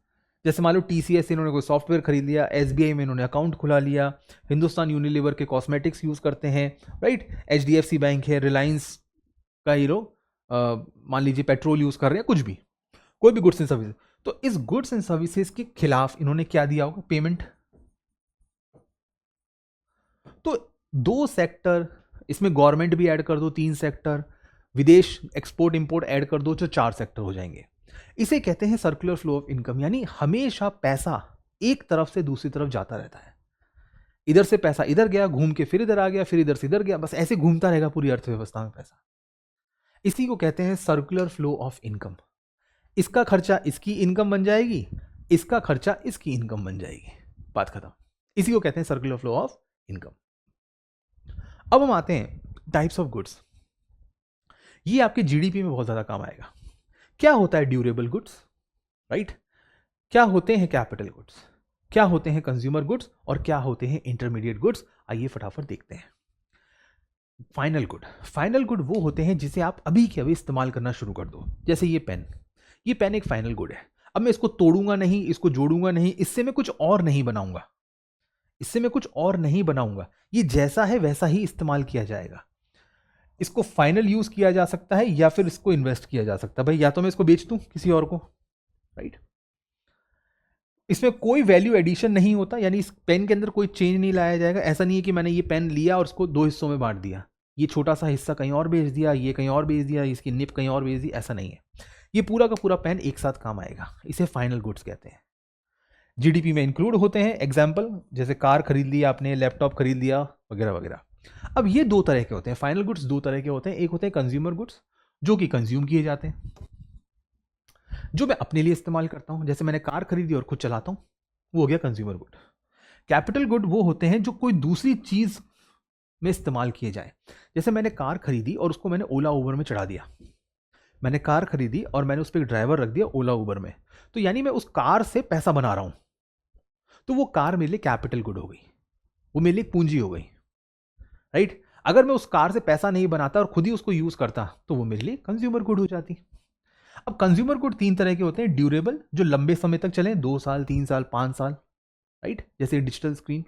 जैसे मान लो टीसीएस से इन्होंने कोई सॉफ्टवेयर खरीद लिया, एसबीआई में इन्होंने अकाउंट खुला लिया, हिंदुस्तान यूनिलीवर के कॉस्मेटिक्स यूज करते हैं, राइट, एचडीएफसी बैंक है, रिलायंस का ये लोग मान लीजिए पेट्रोल यूज कर रहे हैं, कुछ भी, कोई भी गुड्स एंड सर्विस, तो इस गुड्स एंड सर्विसेज के खिलाफ इन्होंने क्या दिया होगा, पेमेंट। तो दो सेक्टर, इसमें गवर्नमेंट भी ऐड कर दो 3 सेक्टर, विदेश एक्सपोर्ट इंपोर्ट ऐड कर दो, जो 4 सेक्टर हो जाएंगे। इसे कहते हैं सर्कुलर फ्लो ऑफ इनकम, यानी हमेशा पैसा एक तरफ से दूसरी तरफ जाता रहता है। इधर से पैसा इधर गया, घूम के फिर इधर आ गया, फिर इधर से इधर गया, बस ऐसे घूमता रहेगा पूरी अर्थव्यवस्था में पैसा। इसी को कहते हैं सर्कुलर फ्लो ऑफ इनकम। इसका खर्चा इसकी इनकम बन जाएगी, इसका खर्चा इसकी इनकम बन जाएगी, बात खत्म। इसी को कहते हैं सर्कुलर फ्लो ऑफ इनकम। अब हम आते हैं टाइप्स ऑफ गुड्स। ये आपके जीडीपी में बहुत ज्यादा काम आएगा। क्या होता है ड्यूरेबल गुड्स, राइट, क्या होते हैं कैपिटल गुड्स, क्या होते हैं कंज्यूमर गुड्स, और क्या होते हैं इंटरमीडिएट गुड्स। आइए फटाफट देखते हैं। फाइनल गुड, फाइनल गुड वो होते हैं जिसे आप अभी के अभी इस्तेमाल करना शुरू कर दो। जैसे ये पेन, ये पेन एक फाइनल गुड है। अब मैं इसको तोड़ूंगा नहीं, इसको जोड़ूंगा नहीं, इससे मैं कुछ और नहीं बनाऊंगा, इससे मैं कुछ और नहीं बनाऊंगा, ये जैसा है वैसा ही इस्तेमाल किया जाएगा। इसको फाइनल यूज किया जा सकता है या फिर इसको इन्वेस्ट किया जा सकता है। भाई या तो मैं इसको बेच दूं किसी और को, राइट, इसमें कोई वैल्यू एडिशन नहीं होता, यानी इस पेन के अंदर कोई चेंज नहीं लाया जाएगा। ऐसा नहीं है कि मैंने ये पेन लिया और इसको 2 हिस्सों में बांट दिया, ये छोटा सा हिस्सा कहीं और बेच दिया, ये कहीं और बेच दिया, इसकी निप कहीं और बेच दी, ऐसा नहीं है। ये पूरा का पूरा पेन एक साथ काम आएगा, इसे फाइनल गुड्स कहते हैं। जीडीपी में इंक्लूड होते हैं, एग्जाम्पल जैसे कार खरीद लिया आपने, लैपटॉप खरीद लिया, वगैरह वगैरह। अब ये 2 तरह के होते हैं फाइनल गुड्स, 2 तरह के होते हैं। एक होते हैं कंज्यूमर गुड्स, जो कि कंज्यूम किए जाते हैं, जो मैं अपने लिए इस्तेमाल करता हूं, जैसे मैंने कार खरीदी और खुद चलाता हूं, वो हो गया कंज्यूमर गुड। कैपिटल गुड वो होते हैं जो कोई दूसरी चीज में इस्तेमाल किए जाए। जैसे मैंने कार खरीदी और उसको मैंने ओला उबर में चढ़ा दिया, मैंने कार खरीदी और मैंने उस पर एक ड्राइवर रख दिया ओला उबर में, तो यानी मैं उस कार से पैसा बना रहा हूं, तो वो कार मेरे लिए कैपिटल गुड हो गई, वो मेरे लिए पूंजी हो गई, राइट। अगर मैं उस कार से पैसा नहीं बनाता और खुद ही उसको यूज करता तो वो मेरे लिए कंज्यूमर गुड हो जाती। अब कंज्यूमर गुड 3 तरह के होते हैं। ड्यूरेबल, जो लंबे समय तक चले, 2 साल 3 साल 5 साल, राइट, जैसे digital screen.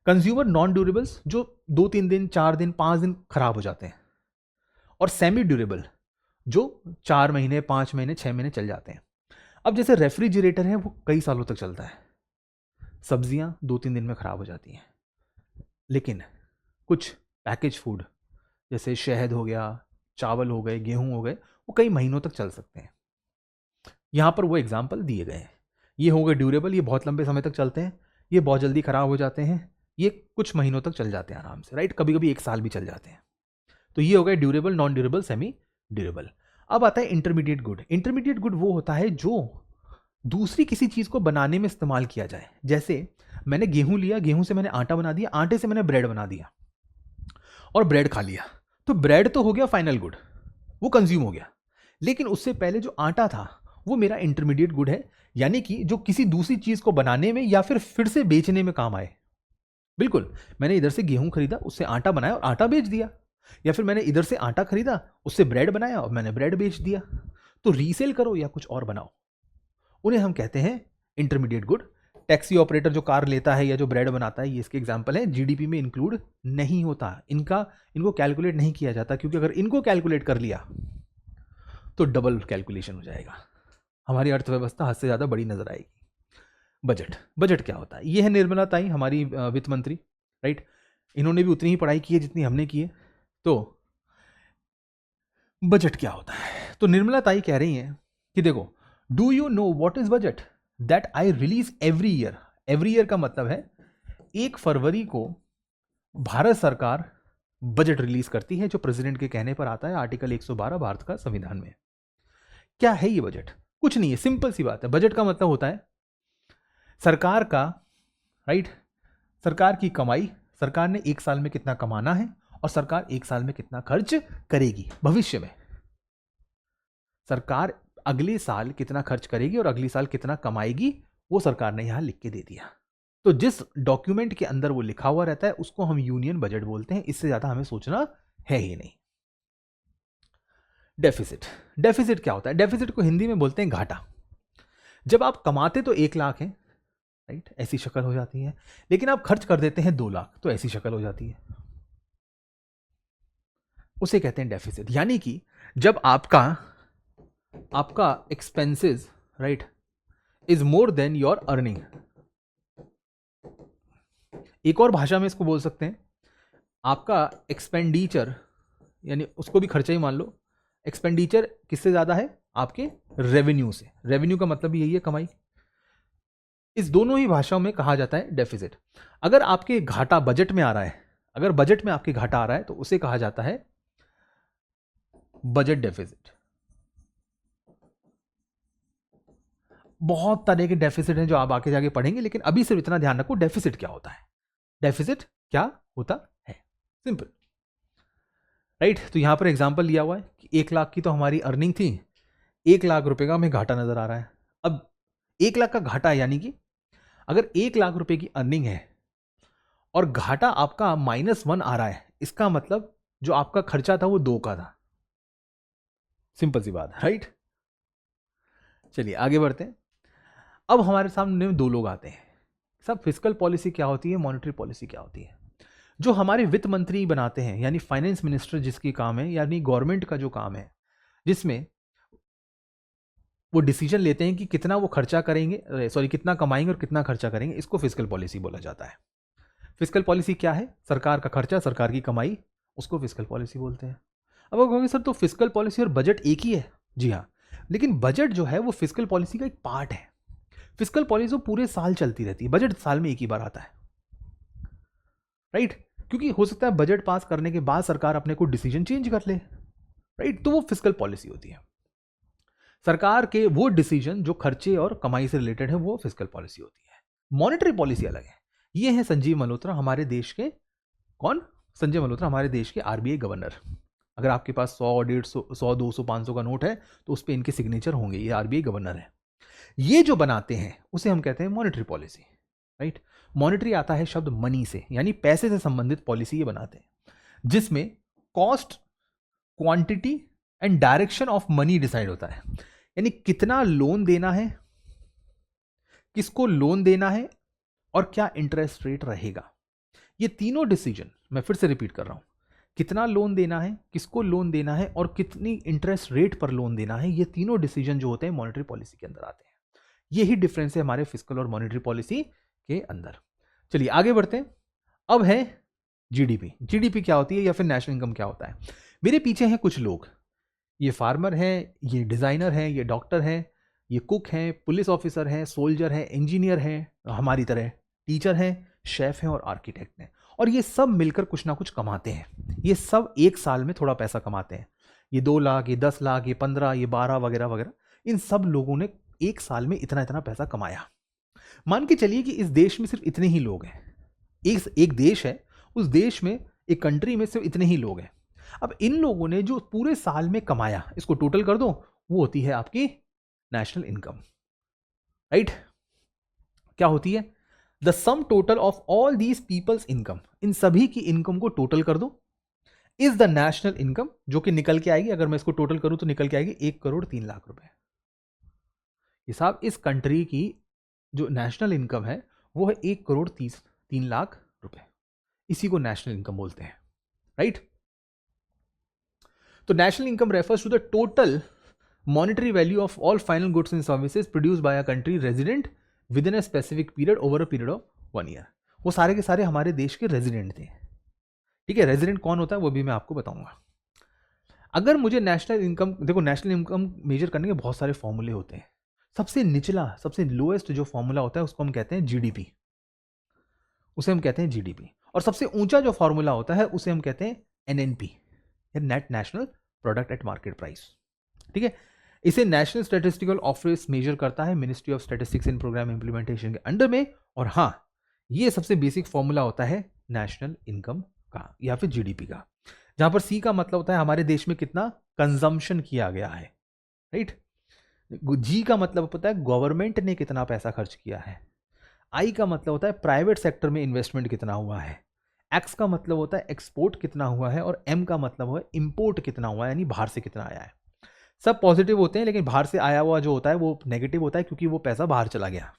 Consumer non durables, जो 2-3 दिन 4 दिन 5 दिन खराब हो जाते हैं। और सेमी ड्यूरेबल, जो 4 महीने 5 महीने 6 महीने चल जाते हैं। अब जैसे रेफ्रिजरेटर है, वो कई सालों तक चलता है, सब्जियां 2-3 दिन में खराब हो जाती हैं। लेकिन कुछ पैकेज फूड जैसे शहद हो गया, चावल हो गए, गेहूं हो गए, वो कई महीनों तक चल सकते हैं। यहां पर वो एग्जाम्पल दिए गए हैं। ये हो गए ड्यूरेबल, ये बहुत लंबे समय तक चलते हैं, ये बहुत जल्दी खराब हो जाते हैं, ये कुछ महीनों तक चल जाते हैं आराम से, राइट, कभी कभी 1 साल भी चल जाते हैं। तो ये हो गए durable, non durable, semi durable. अब आता है इंटरमीडिएट गुड। इंटरमीडिएट गुड वो होता है जो दूसरी किसी चीज को बनाने में इस्तेमाल किया जाए। जैसे मैंने गेहूं लिया, गेहूं से मैंने आटा बना दिया, आटे से मैंने ब्रेड बना दिया और ब्रेड खा लिया, तो ब्रेड तो हो गया फाइनल गुड, वो कंज्यूम हो गया। लेकिन उससे पहले जो आटा था वो मेरा इंटरमीडिएट गुड है, यानी कि जो किसी दूसरी चीज को बनाने में या फिर से बेचने में काम आए। बिल्कुल, मैंने इधर से गेहूं खरीदा, उससे आटा बनाया और आटा बेच दिया, या फिर मैंने इधर से आटा खरीदा, उससे ब्रेड बनाया और मैंने ब्रेड बेच दिया। तो रीसेल करो या कुछ और बनाओ, उन्हें हम कहते हैं इंटरमीडिएट गुड। टैक्सी ऑपरेटर जो कार लेता है या जो ब्रेड बनाता है, ये इसके एग्जाम्पल है। जीडीपी में इंक्लूड नहीं होता, इनको कैलकुलेट नहीं किया जाता, क्योंकि अगर इनको कैलकुलेट कर लिया तो डबल कैलकुलेशन हो जाएगा, हमारी अर्थव्यवस्था हद से ज्यादा बड़ी नजर आएगी। बजट, बजट क्या होता है? ये है निर्मला ताई, हमारी वित्त मंत्री, राइट, इन्होंने भी उतनी ही पढ़ाई की है जितनी हमने की है। तो बजट क्या होता है? तो निर्मला ताई कह रही हैं कि देखो, do you know what is budget that I release every year. Every year का मतलब है 1 फरवरी को भारत सरकार बजट रिलीज करती है, जो प्रेसिडेंट के कहने पर आता है, आर्टिकल 112 भारत का संविधान में। क्या है ये बजट? कुछ नहीं है, सिंपल सी बात है। बजट का मतलब होता है सरकार का, राइट, सरकार की कमाई, सरकार ने एक साल में कितना कमाना है और सरकार एक साल में कितना खर्च करेगी भविष्य में। सरकार अगले साल कितना खर्च करेगी और अगले साल कितना कमाएगी, वो सरकार ने यहां लिख के दे दिया। तो जिस डॉक्यूमेंट के अंदर वो लिखा हुआ रहता है उसको हम यूनियन बजट बोलते हैं। इससे ज्यादा हमें सोचना है ही नहीं। डेफिसिट, डेफिसिट क्या होता है? डेफिसिट को हिंदी में बोलते हैं घाटा। जब आप कमाते तो 1 लाख है, राइट, ऐसी शक्ल हो जाती है, लेकिन आप खर्च कर देते हैं 2 लाख, तो ऐसी शक्ल हो जाती है, उसे कहते हैं डेफिसिट। यानी कि जब आपका expenses, right, is more than your earning. एक और भाषा में इसको बोल सकते हैं, आपका एक्सपेंडिचर, यानी उसको भी खर्चा ही मान लो, एक्सपेंडिचर किससे ज्यादा है? आपके रेवेन्यू से। रेवेन्यू का मतलब यही है कमाई। इस दोनों ही भाषाओं में कहा जाता है डेफिसिट। अगर आपके घाटा बजट में आ रहा है, अगर बजट में आपके घाटा आ रहा है तो उसे कहा जाता है बजट डेफिसिट। बहुत तरह के डेफिसिट हैं जो आप आगे जाके पढ़ेंगे, लेकिन अभी सिर्फ इतना ध्यान रखो डेफिसिट क्या होता है। डेफिसिट क्या होता है, सिंपल, राइट। तो यहां पर एग्जांपल लिया हुआ है कि 1 लाख की तो हमारी अर्निंग थी, 1 लाख रुपए का हमें घाटा नजर आ रहा है। अब 1 लाख का घाटा है, यानी कि अगर 1 लाख रुपए की अर्निंग है और घाटा आपका -1 आ रहा है, इसका मतलब जो आपका खर्चा था वो 2 का था। सिंपल सी बात, राइट। चलिए आगे बढ़ते हैं। अब हमारे सामने 2 लोग आते हैं। सब फिस्कल पॉलिसी क्या होती है, मॉनेटरी पॉलिसी क्या होती है। जो हमारे वित्त मंत्री बनाते हैं, यानी फाइनेंस मिनिस्टर जिसकी काम है, यानी गवर्नमेंट का जो काम है, जिसमें वो डिसीजन लेते हैं कि कितना वो खर्चा करेंगे, सॉरी कितना कमाएंगे और कितना खर्चा करेंगे, इसको फिस्कल पॉलिसी बोला जाता है। फिस्कल पॉलिसी क्या है? सरकार का खर्चा, सरकार की कमाई, उसको फिस्कल पॉलिसी बोलते हैं। अब आप कहोगे सर तो फिस्कल पॉलिसी और बजट एक ही है। जी हाँ, लेकिन बजट जो है वो फिस्कल पॉलिसी का एक पार्ट है। फिस्कल पॉलिसी पूरे साल चलती रहती है, बजट साल में एक ही बार आता है, राइट। क्योंकि हो सकता है बजट पास करने के बाद सरकार अपने को डिसीजन चेंज कर ले, राइट। तो वो फिस्कल पॉलिसी होती है। सरकार के वो डिसीजन जो खर्चे और कमाई से रिलेटेड है, वो फिस्कल पॉलिसी होती है। मॉनेटरी पॉलिसी अलग है। ये है संजीव मल्होत्रा, हमारे देश के, कौन? संजय मल्होत्रा, हमारे देश के आरबीआई गवर्नर। अगर आपके पास 100, 150, 100, 200, 500 का नोट है तो उस पर इनके सिग्नेचर होंगे। ये आरबीआई गवर्नर है। ये जो बनाते हैं उसे हम कहते हैं मॉनेटरी पॉलिसी, राइट। मॉनेटरी आता है शब्द मनी से, यानी पैसे से संबंधित पॉलिसी ये बनाते हैं, जिसमें cost, quantity and direction of money decide होता है। यानी कितना लोन देना है, किसको लोन देना है और क्या इंटरेस्ट रेट रहेगा। ये तीनों डिसीजन, मैं फिर से रिपीट कर रहा हूं, कितना लोन देना है, किसको लोन देना है और कितनी इंटरेस्ट रेट पर लोन देना है, ये तीनों डिसीजन जो होते हैं मॉनेटरी पॉलिसी के अंदर आते हैं। यही डिफरेंस है हमारे फिस्कल और मॉनेटरी पॉलिसी के अंदर। चलिए आगे बढ़ते हैं। अब है जीडीपी। जीडीपी क्या होती है या फिर नेशनल इनकम क्या होता है। मेरे पीछे हैं कुछ लोग, ये फार्मर हैं, ये डिजाइनर हैं, ये डॉक्टर हैं, ये कुक हैं, पुलिस ऑफिसर हैं, सोल्जर हैं, इंजीनियर हैं, हमारी तरह टीचर हैं, शेफ हैं और आर्किटेक्ट हैं। और ये सब मिलकर कुछ ना कुछ कमाते हैं। ये सब एक साल में थोड़ा पैसा कमाते हैं। ये 2 लाख, ये 10 लाख, ये 15, ये 12 वगैरह वगैरह, इन सब लोगों ने एक साल में इतना इतना पैसा कमाया। मान के चलिए कि इस देश में सिर्फ इतने ही लोग हैं। एक देश है, उस देश में, एक कंट्री में सिर्फ इतने ही लोग हैं। अब इन लोगों ने जो पूरे साल में कमाया, इसको टोटल कर दो, वो होती है आपकी नेशनल इनकम, राइट। क्या होती है? The sum total of all these people's income, इन सभी की इनकम को टोटल कर दो, इज द नेशनल इनकम, जो कि निकल के आएगी, अगर मैं इसको टोटल करूं तो निकल के आएगी 1,03,00,000 रुपए। ये साहब इस कंट्री की जो नेशनल इनकम है वो है 1,03,00,000 रुपए। इसी को नेशनल इनकम बोलते हैं, राइट। तो national income refers to the total monetary value of all final goods and services produce by a country resident with in a specific period over a period of 1 year. वो सारे के सारे हमारे देश के रेजिडेंट थे, ठीक है। रेजिडेंट कौन होता है वो भी मैं आपको बताऊंगा। अगर मुझे नेशनल इनकम, देखो नेशनल इनकम मेजर करने के बहुत सारे फॉर्मूले होते हैं। सबसे निचला, सबसे लोएस्ट जो फॉर्मूला होता है उसको हम कहते हैं जीडीपी, उसे हम कहते हैं जीडीपी। और सबसे ऊंचा जो फॉर्मूला होता है उसे हम कहते हैं NNP, net national product at market price, ठीक है। इसे नेशनल स्टैटिस्टिकल ऑफिस मेजर करता है ministry of statistics and programme implementation के अंडर में। और हाँ, ये सबसे बेसिक फॉर्मूला होता है नेशनल इनकम का या फिर जीडीपी का, जहां पर सी का मतलब होता है हमारे देश में कितना कंजम्पशन किया गया है, राइट। जी का मतलब होता है गवर्नमेंट ने कितना पैसा खर्च किया है। आई का मतलब होता है प्राइवेट सेक्टर में इन्वेस्टमेंट कितना हुआ है। एक्स का मतलब होता है एक्सपोर्ट कितना हुआ है। और एम का मतलब हुआ है इंपोर्ट कितना हुआ है, यानी बाहर से कितना आया है। सब पॉजिटिव होते हैं, लेकिन बाहर से आया हुआ जो होता है वो नेगेटिव होता है, क्योंकि वो पैसा बाहर चला गया।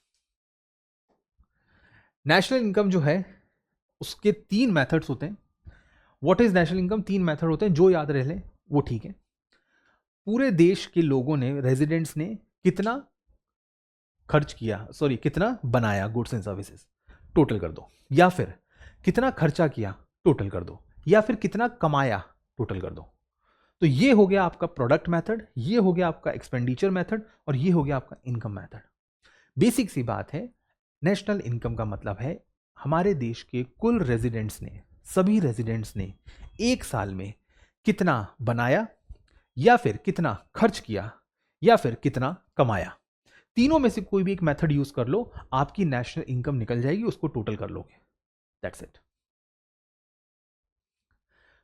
नेशनल इनकम जो है उसके 3 मेथड्स होते हैं। What is national income? 3 method होते हैं, जो याद रह ले वो ठीक है। पूरे देश के लोगों ने, रेजिडेंट्स ने कितना खर्च किया, सॉरी कितना बनाया गुड्स एंड सर्विसेज, टोटल कर दो। या फिर कितना खर्चा किया, टोटल कर दो। या फिर कितना कमाया, टोटल कर दो। तो ये हो गया आपका प्रोडक्ट मेथड, ये हो गया आपका एक्सपेंडिचर मेथड, और ये हो गया आपका इनकम मेथड। बेसिक सी बात है, नेशनल इनकम का मतलब है हमारे देश के कुल रेजिडेंट्स ने, सभी रेजिडेंट्स ने एक साल में कितना बनाया, या फिर कितना खर्च किया, या फिर कितना कमाया। तीनों में से कोई भी एक मेथड यूज कर लो, आपकी नेशनल इनकम निकल जाएगी, उसको टोटल कर लोगे। That's it.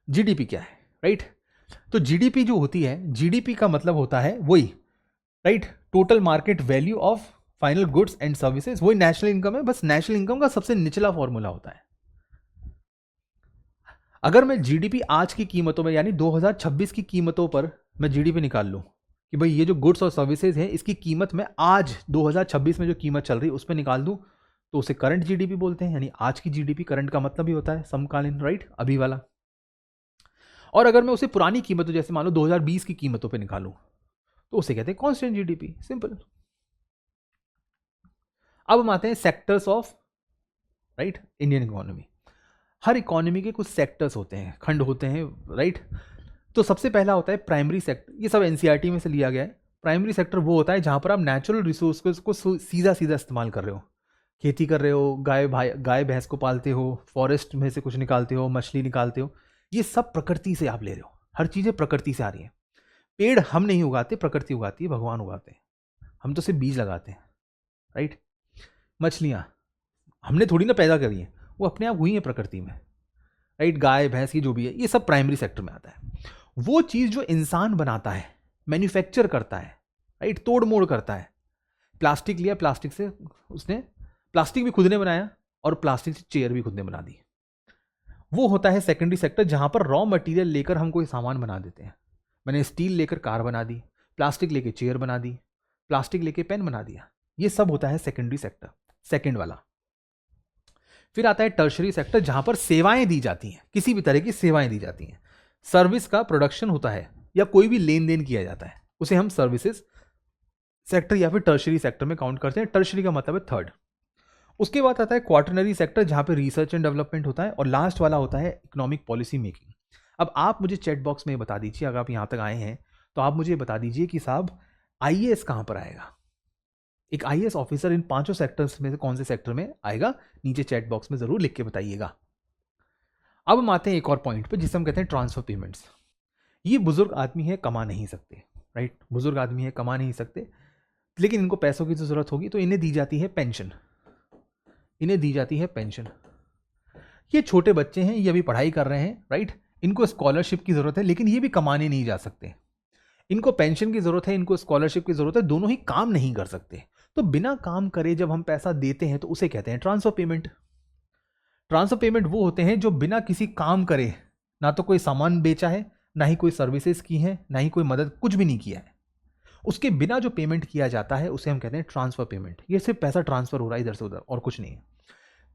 जीडीपी क्या है, राइट? तो जीडीपी जो होती है, जीडीपी का मतलब होता है वही, right, total market value of final goods and services, वही नेशनल इनकम है। बस नेशनल इनकम का सबसे निचला फॉर्मूला होता है। अगर मैं जीडीपी आज की कीमतों में, यानी 2026 की कीमतों पर मैं जीडीपी निकाल लूं कि भाई ये जो गुड्स और सर्विसेज हैं इसकी कीमत में आज 2026 में जो कीमत चल रही है उस पर निकाल दूं, तो उसे करंट जीडीपी बोलते हैं। यानी आज की जीडीपी, करंट का मतलब ही होता है समकालीन, राइट, अभी वाला। और अगर मैं उसे पुरानी कीमतों, जैसे मान लो 2020 की कीमतों पे निकालूं, तो उसे कहते हैं कांस्टेंट जीडीपी, सिंपल। अब हम आते हैं sectors of, right, Indian economy. Her economy के कुछ सेक्टर्स होते हैं, खंड होते हैं, राइट। तो सबसे पहला होता है प्राइमरी सेक्टर। ये सब एनसीईआरटी में से लिया गया है। प्राइमरी सेक्टर वो होता है जहां पर आप नेचुरल रिसोर्स को सीधा सीधा इस्तेमाल कर रहे हो। खेती कर रहे हो, गाय भैंस को पालते हो, फॉरेस्ट में से कुछ निकालते हो, मछली निकालते हो, ये सब प्रकृति से आप ले रहे हो। हर चीज़ें प्रकृति से आ रही है। पेड़ हम नहीं उगाते, प्रकृति उगाती है, भगवान उगाते हैं, हम तो सिर्फ बीज लगाते हैं, राइट। मछलियाँ हमने थोड़ी ना पैदा करी है, वो अपने आप हुई है प्रकृति में, राइट। गाय भैंस की जो भी है, ये सब प्राइमरी सेक्टर में आता है। वो चीज़ जो इंसान बनाता है, मैन्युफैक्चर करता है, राइट, तोड़ मोड़ करता है। प्लास्टिक लिया, प्लास्टिक से उसने, प्लास्टिक भी खुद ने बनाया और प्लास्टिक से चेयर भी खुद ने बना दी, वो होता है सेकेंडरी सेक्टर, जहां पर रॉ मटेरियल लेकर हम कोई सामान बना देते हैं। मैंने स्टील लेकर कार बना दी, प्लास्टिक लेके चेयर बना दी, प्लास्टिक लेके पेन बना दिया, ये सब होता है सेकेंडरी सेक्टर, सेकेंड वाला। फिर आता है टर्शरी सेक्टर, जहां पर सेवाएं दी जाती हैं, किसी भी तरह की सेवाएं दी जाती हैं, सर्विस का प्रोडक्शन होता है या कोई भी लेन देन किया जाता है, उसे हम सर्विसेज सेक्टर या फिर टर्शरी सेक्टर में काउंट करते हैं। टर्शरी का मतलब है थर्ड। उसके बाद आता है क्वार्टरनरी सेक्टर, जहां पे रिसर्च एंड डेवलपमेंट होता है। और लास्ट वाला होता है इकोनॉमिक पॉलिसी मेकिंग। अब आप मुझे चैट बॉक्स में बता दीजिए, अगर आप यहां तक आए हैं तो आप मुझे बता दीजिए कि साहब आईएएस कहां पर आएगा, एक आईएएस ऑफिसर इन 5 सेक्टर्स में से कौन से सेक्टर में आएगा, नीचे चैट बॉक्स में जरूर लिख के बताइएगा। अब हम आते हैं एक और पॉइंट पे, जिसे हम कहते हैं ट्रांसफर पेमेंट्स। ये बुजुर्ग आदमी है, कमा नहीं सकते, राइट, बुजुर्ग आदमी है, कमा नहीं सकते, लेकिन इनको पैसों की जरूरत होगी, तो इन्हें दी जाती है पेंशन, इन्हें दी जाती है पेंशन। ये छोटे बच्चे हैं, ये अभी पढ़ाई कर रहे हैं, राइट, इनको स्कॉलरशिप की जरूरत है, लेकिन ये भी कमाने नहीं जा सकते। इनको पेंशन की जरूरत है, इनको स्कॉलरशिप की जरूरत है, दोनों ही काम नहीं कर सकते। तो बिना काम करे जब हम पैसा देते हैं तो उसे कहते हैं ट्रांसफर पेमेंट। ट्रांसफर पेमेंट वो होते हैं जो बिना किसी काम करे, ना तो कोई सामान बेचा है, ना ही कोई सर्विसेज की है, ना ही कोई मदद, कुछ भी नहीं किया है, उसके बिना जो पेमेंट किया जाता है उसे हम कहते हैं ट्रांसफर पेमेंट। ये सिर्फ पैसा ट्रांसफर हो रहा है इधर से उधर, और कुछ नहीं है।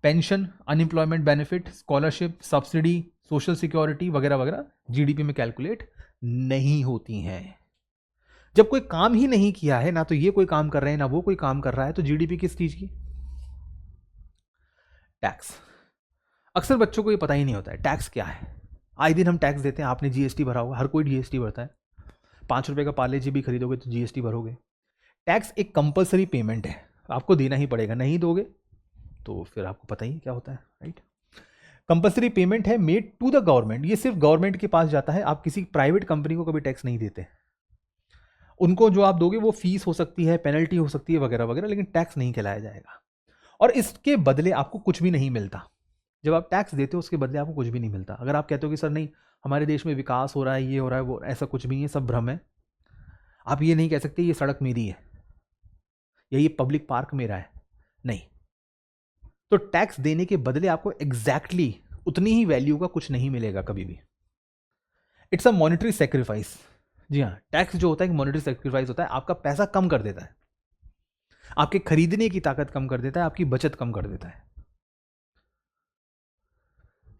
Pension, unemployment benefit, scholarship, subsidy, social security वगैरह वगैरह जीडीपी में कैलकुलेट नहीं होती हैं। जब कोई काम ही नहीं किया है, ना तो ये कोई काम कर रहे हैं ना वो कोई काम कर रहा है, तो जीडीपी किस चीज की? टैक्स। अक्सर बच्चों को ये पता ही नहीं होता है टैक्स क्या है। आए दिन हम टैक्स देते हैं, आपने जीएसटी भरा होगा, हर कोई जीएसटी भरता है। 5 रुपए का पार्ले जी भी खरीदोगे तो जीएसटी भरोगे। टैक्स एक कंपलसरी पेमेंट है, आपको देना ही पड़ेगा, नहीं दोगे तो फिर आपको पता ही क्या होता है, राइट। कंपलसरी पेमेंट है, मेड टू द गवर्नमेंट, ये सिर्फ गवर्नमेंट के पास जाता है, आप किसी प्राइवेट कंपनी को कभी टैक्स नहीं देते। उनको जो आप दोगे वो फीस हो सकती है, पेनल्टी हो सकती है वगैरह वगैरह, लेकिन टैक्स नहीं कहलाया जाएगा। और इसके बदले आपको कुछ भी नहीं मिलता। जब आप टैक्स देते हो उसके बदले आपको कुछ भी नहीं मिलता। अगर आप कहते हो कि सर नहीं हमारे देश में विकास हो रहा है, ये हो रहा है, वो, ऐसा कुछ भी नहीं है, सब भ्रम है। आप ये नहीं कह सकते ये सड़क मेरी है या ये पब्लिक पार्क मेरा है, नहीं। तो टैक्स देने के बदले आपको एग्जैक्टली उतनी ही वैल्यू का कुछ नहीं मिलेगा कभी भी। It's a monetary sacrifice. जी हाँ, टैक्स जो होता है एक मॉनेटरी सेक्रीफाइस होता है, आपका पैसा कम कर देता है, आपके खरीदने की ताकत कम कर देता है, आपकी बचत कम कर देता है।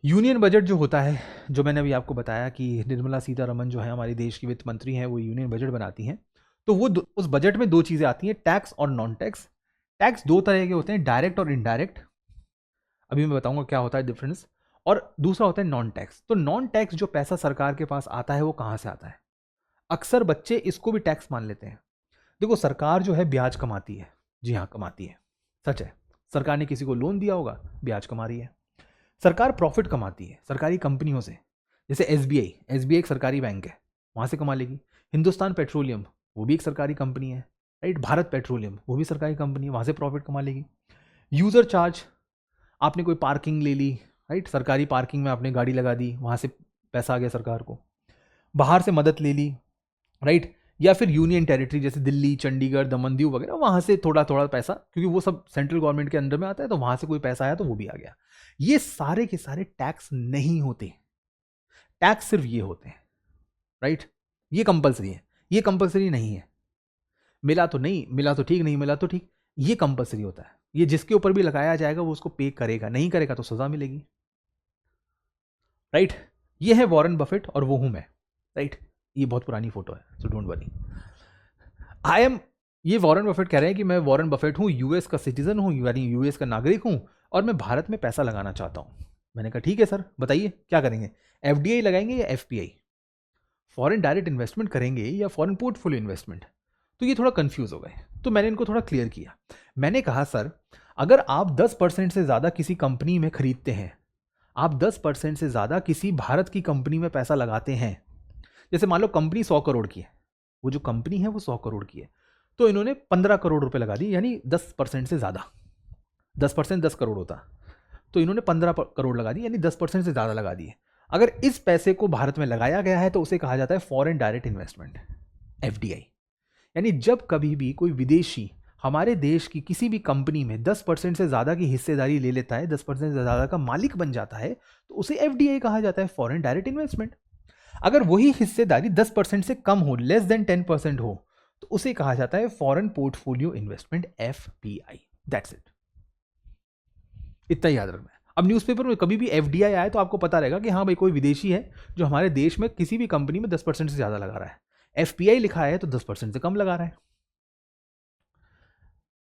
यूनियन बजट जो होता है, जो मैंने अभी आपको बताया कि निर्मला सीतारमन जो है हमारे देश की वित्त मंत्री हैं, वो यूनियन बजट बनाती हैं। तो वो उस बजट में दो चीज़ें आती हैं, टैक्स और नॉन टैक्स। टैक्स दो तरह के होते हैं, डायरेक्ट और इनडायरेक्ट। अभी मैं बताऊंगा क्या होता है डिफरेंस। और दूसरा होता है नॉन टैक्स। तो नॉन टैक्स जो पैसा सरकार के पास आता है वो कहाँ से आता है? अक्सर बच्चे इसको भी टैक्स मान लेते हैं। देखो, सरकार जो है ब्याज कमाती है। जी हाँ, कमाती है, सच है। सरकार ने किसी को लोन दिया होगा, ब्याज कमा रही है। सरकार प्रॉफिट कमाती है सरकारी कंपनियों से, जैसे एसबीआई एक सरकारी बैंक है, वहाँ से कमा लेगी। हिंदुस्तान पेट्रोलियम, वो भी एक सरकारी कंपनी है, राइट। भारत पेट्रोलियम, वो भी सरकारी कंपनी है, वहाँ से प्रॉफिट कमा लेगी। यूज़र चार्ज, आपने कोई पार्किंग ले ली, राइट, सरकारी पार्किंग में आपने गाड़ी लगा दी, वहाँ से पैसा आ गया सरकार को। बाहर से मदद ले ली, राइट, या फिर यूनियन टेरिटरी जैसे दिल्ली, चंडीगढ़, दमन दीव वगैरह, वहाँ से थोड़ा थोड़ा पैसा, क्योंकि वो सब सेंट्रल गवर्नमेंट के अंडर में आता है, तो वहाँ से कोई पैसा आया तो वो भी आ गया। ये सारे के सारे टैक्स नहीं होते। टैक्स सिर्फ ये होते हैं, राइट। ये कंपलसरी है, ये कंपलसरी नहीं है। मिला तो नहीं मिला तो ठीक, नहीं मिला तो ठीक, ये कंपलसरी होता है। ये जिसके ऊपर भी लगाया जाएगा वो उसको पे करेगा, नहीं करेगा तो सजा मिलेगी, राइट। ये है वॉरेन बफेट और वो हूं मैं, राइट। ये बहुत पुरानी फोटो है, so don't worry. I am, ये वॉरेन बफेट कह रहे हैं कि मैं वॉरेन बफेट हूं, यूएस का सिटीजन हूं, यानी यूएस का नागरिक हूं, और मैं भारत में पैसा लगाना चाहता हूं। मैंने कहा ठीक है सर, बताइए क्या करेंगे, एफडीआई लगाएंगे या एफपीआई, फॉरेन डायरेक्ट इन्वेस्टमेंट करेंगे या फॉरेन पोर्टफोलियो इन्वेस्टमेंट? तो ये थोड़ा कंफ्यूज हो गए, तो मैंने इनको थोड़ा क्लियर किया। मैंने कहा सर, अगर आप 10% से ज़्यादा किसी कंपनी में खरीदते हैं, आप 10% से ज़्यादा किसी भारत की कंपनी में पैसा लगाते हैं, जैसे मान लो कंपनी 100 करोड़ की है, वो जो कंपनी है वो 100 करोड़ की है, तो इन्होंने 15 करोड़ रुपए लगा दिए, यानी 10% से ज़्यादा। 10% 10 करोड़ होता, तो इन्होंने 15 करोड़ लगा दिए, यानी 10% से ज़्यादा लगा दिए। अगर इस पैसे को भारत में लगाया गया है तो उसे कहा जाता है फॉरेन डायरेक्ट इन्वेस्टमेंट, एफडीआई। यानी जब कभी भी कोई विदेशी हमारे देश की किसी भी कंपनी में 10% से ज़्यादा की हिस्सेदारी ले लेता है, 10% से ज़्यादा का मालिक बन जाता है, तो उसे एफडीआई कहा जाता है, फॉरेन डायरेक्ट इन्वेस्टमेंट। अगर वही हिस्सेदारी 10% से कम हो, लेस देन 10% हो, तो उसे कहा जाता है foreign portfolio investment, FPI. That's it, इतना याद रखना है। अब न्यूज़पेपर में कभी भी एफडीआई आए तो आपको पता रहेगा कि हाँ भाई कोई विदेशी है जो हमारे देश में किसी भी कंपनी में 10% से ज़्यादा लगा रहा है। एफपीआई लिखा है तो 10% से कम लगा रहा है।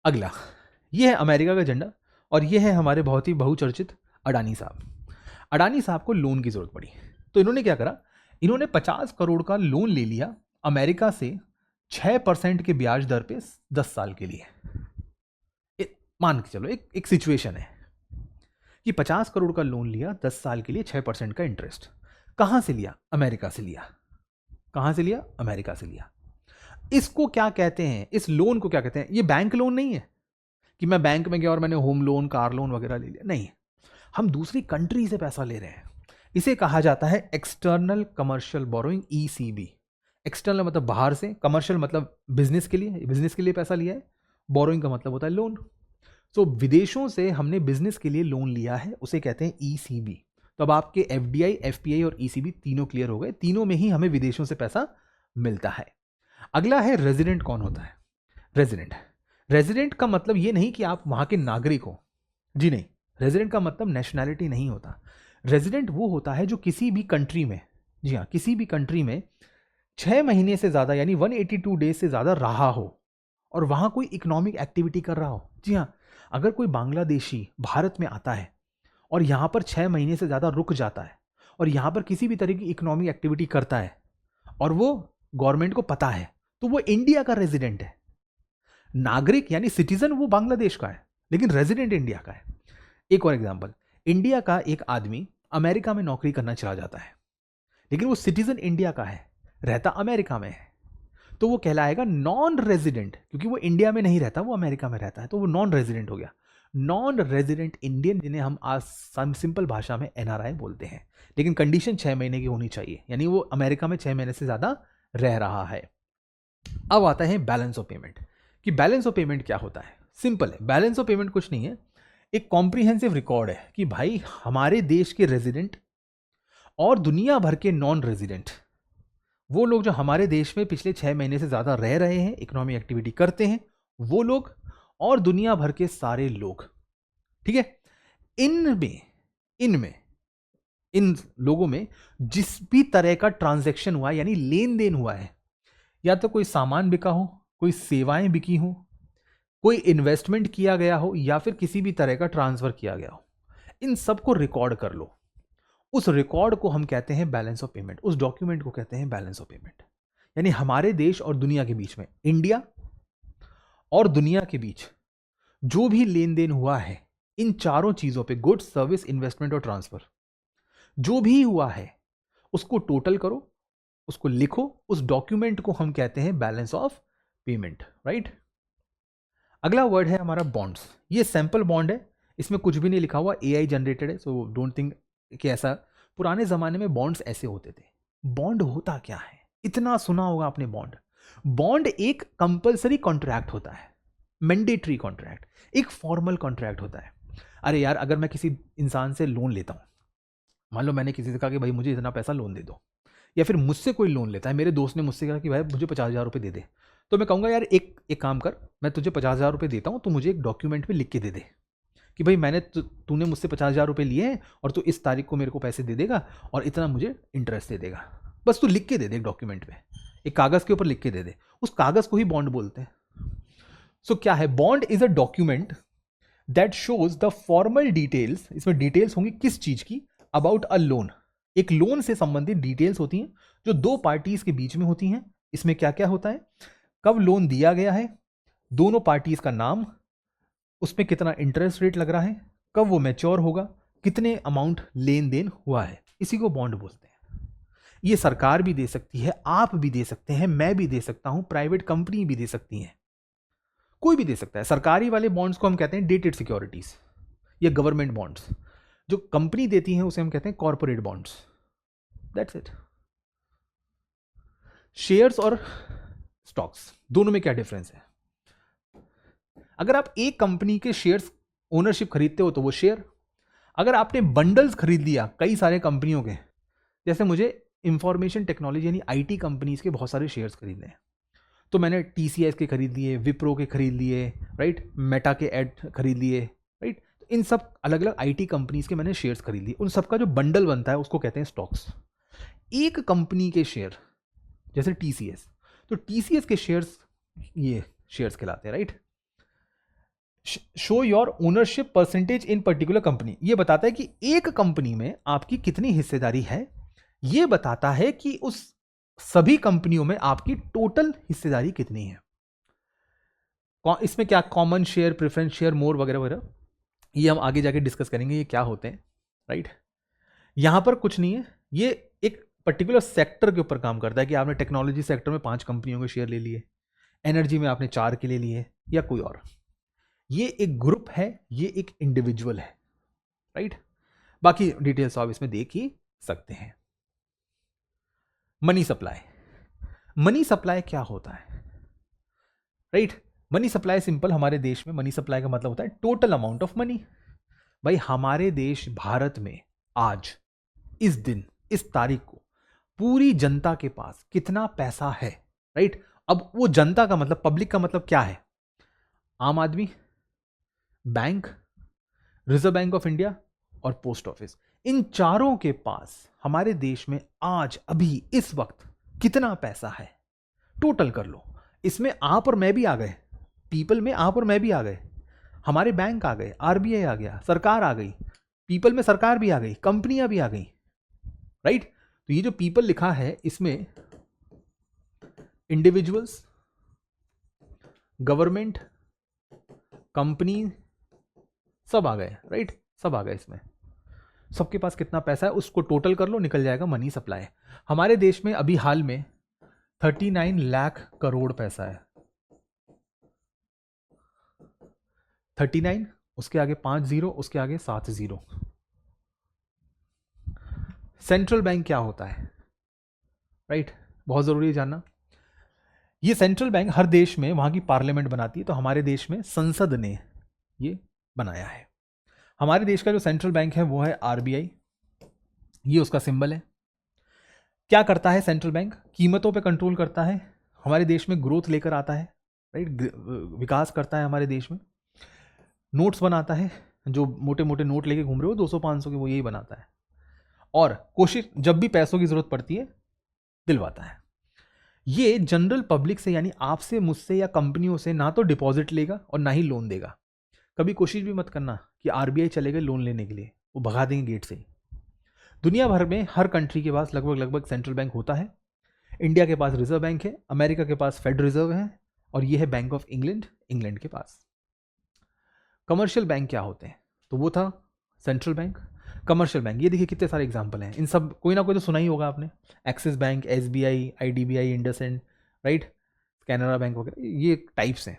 अगला, ये है अमेरिका का झंडा, और ये है हमारे बहुत ही बहुचर्चित अडानी साहब। अडानी साहब को लोन की जरूरत पड़ी, तो इन्होंने क्या करा, इन्होंने 50 करोड़ का लोन ले लिया अमेरिका से 6% के ब्याज दर पे 10 साल के लिए। मान के चलो एक सिचुएशन है कि 50 करोड़ का लोन लिया 10 साल के लिए, 6% का इंटरेस्ट। कहां से लिया? अमेरिका से लिया। कहां से लिया? अमेरिका से लिया। इसको क्या कहते हैं, इस लोन को क्या कहते हैं? ये बैंक लोन नहीं है कि मैं बैंक में गया और मैंने होम लोन, कार लोन वगैरह ले लिया, नहीं। हम दूसरी कंट्री से पैसा ले रहे हैं, इसे कहा जाता है external commercial borrowing, ECB. External मतलब बाहर से, कमर्शियल मतलब बिजनेस के लिए, बिजनेस के लिए पैसा लिया है, बोरोइंग का मतलब होता है लोन। तो विदेशों से हमने बिजनेस के लिए लोन लिया है, उसे कहते हैं ईसीबी। तो अब आपके एफडीआई, एफपीआई और ईसीबी तीनों क्लियर हो गए, तीनों में ही हमें विदेशों से पैसा मिलता है। अगला है रेजिडेंट। कौन होता है रेजिडेंट? रेजिडेंट का मतलब ये नहीं कि आप वहां के नागरिक हो, जी नहीं। रेजिडेंट का मतलब नेशनैलिटी नहीं होता। रेजिडेंट वो होता है जो किसी भी कंट्री में, जी हाँ, किसी भी कंट्री में 6 महीने से ज़्यादा यानी 182 डेज से ज़्यादा रहा हो और वहाँ कोई इकोनॉमिक एक्टिविटी कर रहा हो। जी हाँ, अगर कोई बांग्लादेशी भारत में आता है और यहाँ पर 6 महीने से ज़्यादा रुक जाता है और यहाँ पर किसी भी तरह की इकोनॉमिक एक्टिविटी करता है और वो गवर्नमेंट को पता है, तो वो इंडिया का रेजिडेंट है। नागरिक यानी सिटीजन वो बांग्लादेश का है, लेकिन रेजिडेंट इंडिया का है। एक और एग्जांपल, इंडिया का एक आदमी अमेरिका में नौकरी करना चला जाता है, लेकिन वो सिटीजन इंडिया का है, रहता अमेरिका में है, तो वो कहलाएगा नॉन रेजिडेंट, क्योंकि वो इंडिया में नहीं रहता, वो अमेरिका में रहता है, तो वो नॉन रेजिडेंट हो गया। नॉन रेजिडेंट इंडियन, जिन्हें हम आज सिंपल भाषा में एनआरआई बोलते हैं, लेकिन कंडीशन 6 महीने की होनी चाहिए, यानी वो अमेरिका में 6 महीने से ज़्यादा रह रहा है। अब आता है बैलेंस ऑफ पेमेंट, कि बैलेंस ऑफ पेमेंट क्या होता है। सिंपल है, बैलेंस ऑफ पेमेंट कुछ नहीं है, एक कॉम्प्रिहेंसिव रिकॉर्ड है कि भाई हमारे देश के रेजिडेंट और दुनिया भर के नॉन रेजिडेंट, वो लोग जो हमारे देश में पिछले 6 महीने से ज़्यादा रह रहे हैं, इकोनॉमिक एक्टिविटी करते हैं, वो लोग और दुनिया भर के सारे लोग, ठीक है। इन लोगों में जिस भी तरह का ट्रांजैक्शन हुआ है, यानी लेन देन हुआ है, या तो कोई सामान बिका हो, कोई सेवाएं बिकी हो, कोई इन्वेस्टमेंट किया गया हो, या फिर किसी भी तरह का ट्रांसफर किया गया हो, इन सबको रिकॉर्ड कर लो। उस रिकॉर्ड को हम कहते हैं बैलेंस ऑफ पेमेंट, उस डॉक्यूमेंट को कहते हैं बैलेंस ऑफ पेमेंट। यानी हमारे देश और दुनिया के बीच में, इंडिया और दुनिया के बीच जो भी लेन देन हुआ है, इन चारों चीजों पे, गुड्स, सर्विस, इन्वेस्टमेंट और ट्रांसफर, जो भी हुआ है उसको टोटल करो, उसको लिखो, उस डॉक्यूमेंट को हम कहते हैं बैलेंस ऑफ पेमेंट, राइट। अगला वर्ड है हमारा बॉन्ड्स। ये सैंपल बॉन्ड है, इसमें कुछ भी नहीं लिखा हुआ, एआई जनरेटेड है, सो डोंट थिंक कि ऐसा, पुराने जमाने में बॉन्ड्स ऐसे होते थे। बॉन्ड होता क्या है, इतना सुना होगा आपने बॉन्ड। बॉन्ड एक कंपल्सरी कॉन्ट्रैक्ट होता है, मैंडेटरी कॉन्ट्रैक्ट, एक फॉर्मल कॉन्ट्रैक्ट होता है। अरे यार, अगर मैं किसी इंसान से लोन लेता हूं, मान लो मैंने किसी से कहा कि भाई मुझे इतना पैसा लोन दे दो, या फिर मुझसे कोई लोन लेता है, मेरे दोस्त ने मुझसे कहा कि भाई मुझे 50,000 रुपये दे दे, तो मैं कहूँगा यार एक काम कर, मैं तुझे 50,000 रुपये देता हूँ, तो मुझे एक डॉक्यूमेंट में लिख के दे दे कि भाई मैंने तूने मुझसे 50,000 रुपये लिए हैं और तू इस तारीख को मेरे को पैसे दे देगा और इतना मुझे इंटरेस्ट दे देगा। बस तू लिख के दे दे, एक डॉक्यूमेंट में, एक कागज़ के ऊपर लिख के दे दे, उस कागज़ को ही बॉन्ड बोलते हैं। सो क्या है, bond is a document that shows the formal details, इसमें डिटेल्स होंगी किस चीज़ की, अबाउट अ लोन, एक लोन से संबंधित डिटेल्स होती हैं जो दो पार्टीज के बीच में होती हैं। इसमें क्या क्या होता है, कब लोन दिया गया है, दोनों पार्टीज का नाम, उसमें कितना इंटरेस्ट रेट लग रहा है, कब वो मैच्योर होगा, कितने अमाउंट लेन देन हुआ है, इसी को बॉन्ड बोलते हैं। ये सरकार भी दे सकती है, आप भी दे सकते हैं, मैं भी दे सकता हूं, प्राइवेट कंपनी भी दे सकती हैं, कोई भी दे सकता है। सरकारी वाले बॉन्ड्स को हम कहते हैं डेटेड सिक्योरिटीज या गवर्नमेंट बॉन्ड्स, जो कंपनी देती है उसे हम कहते हैं corporate bonds. That's it. Shares और स्टॉक्स दोनों में क्या डिफरेंस है, अगर आप एक कंपनी के शेयर्स ओनरशिप खरीदते हो तो वो शेयर, अगर आपने बंडल्स खरीद लिया कई सारे कंपनियों के, जैसे मुझे इंफॉर्मेशन टेक्नोलॉजी यानी आईटी कंपनीज के बहुत सारे शेयर्स खरीदने हैं, तो मैंने टीसीएस के खरीद लिए, विप्रो के खरीद लिए, राइट, मेटा के एड खरीद लिए, राइट, इन सब अलग अलग आईटी कंपनीज के मैंने शेयर्स खरीद लिए, उन सबका जो बंडल बनता है उसको कहते हैं स्टॉक्स। एक कंपनी के शेयर जैसे टीसीएस, तो टीसीएस के शेयर्स ये शेयर्स कहलाते हैं, right. Show your ownership percentage in particular company, ये बताता है कि एक कंपनी में आपकी कितनी हिस्सेदारी है, ये बताता है कि उस सभी कंपनियों में आपकी टोटल हिस्सेदारी कितनी है। इसमें क्या कॉमन शेयर, प्रेफरेंस शेयर, मोर वगैरह वगैरह, ये हम आगे जाके डिस्कस करेंगे ये क्या होते हैं, राइट। यहां पर कुछ नहीं है, ये एक पर्टिकुलर सेक्टर के ऊपर काम करता है कि आपने टेक्नोलॉजी सेक्टर में 5 कंपनियों के शेयर ले लिए, एनर्जी में आपने 4 के ले लिए, या कोई और। ये एक ग्रुप है, ये एक इंडिविजुअल है, राइट। बाकी डिटेल्स आप इसमें देख ही सकते हैं। मनी सप्लाई, मनी सप्लाई क्या होता है, राइट। मनी सप्लाई सिंपल, हमारे देश में मनी सप्लाई का मतलब होता है टोटल अमाउंट ऑफ मनी। भाई हमारे देश भारत में आज इस दिन इस तारीख को पूरी जनता के पास कितना पैसा है, राइट। अब वो जनता का मतलब, पब्लिक का मतलब क्या है, आम आदमी, bank, reserve bank of India और पोस्ट ऑफिस, इन चारों के पास हमारे देश में आज अभी इस वक्त कितना पैसा है, टोटल कर लो। इसमें आप और मैं भी आ गए, पीपल में आप और मैं भी आ गए, हमारे बैंक आ गए, आरबीआई आ गया, सरकार आ गई, पीपल में सरकार भी आ गई, कंपनियां भी आ गई, राइट। तो ये जो पीपल लिखा है इसमें इंडिविजुअल्स, गवर्नमेंट, कंपनी सब आ गए, राइट, सब आ गए। इसमें सबके पास कितना पैसा है उसको टोटल कर लो, निकल जाएगा मनी सप्लाई। हमारे देश में अभी हाल में 39 लाख करोड़ पैसा है। 39, उसके आगे 5 जीरो, उसके आगे 7 जीरो। सेंट्रल बैंक क्या होता है, राइट? बहुत जरूरी है जानना। ये सेंट्रल बैंक हर देश में वहां की पार्लियामेंट बनाती है, तो हमारे देश में संसद ने ये बनाया है। हमारे देश का जो सेंट्रल बैंक है वो है आरबीआई, ये उसका सिंबल है। क्या करता है सेंट्रल बैंक? कीमतों पे कंट्रोल करता है, हमारे देश में ग्रोथ लेकर आता है, राइट? विकास करता है हमारे देश में। नोट्स बनाता है, जो मोटे मोटे नोट लेके घूम रहे हो 200-500 के, वो यही बनाता है। और कोशिश जब भी पैसों की जरूरत पड़ती है दिलवाता है। ये जनरल पब्लिक से, यानी आपसे, मुझसे या कंपनियों से ना तो डिपॉजिट लेगा और ना ही लोन देगा। कभी कोशिश भी मत करना कि आरबीआई चले गए लोन लेने के लिए, वो भगा देंगे गेट से ही। दुनिया भर में हर कंट्री के पास लगभग सेंट्रल बैंक होता है। इंडिया के पास रिजर्व बैंक है, अमेरिका के पास फेड रिजर्व है, और ये है बैंक ऑफ इंग्लैंड, इंग्लैंड के पास। कमर्शियल बैंक क्या होते हैं? तो वो था सेंट्रल बैंक। कमर्शियल बैंक, ये देखिए कितने सारे एग्जाम्पल हैं, इन सब कोई ना कोई तो सुना ही होगा आपने। Axis bank, SBI, IDBI, IndusInd, right, Canara bank वगैरह, ये टाइप्स हैं।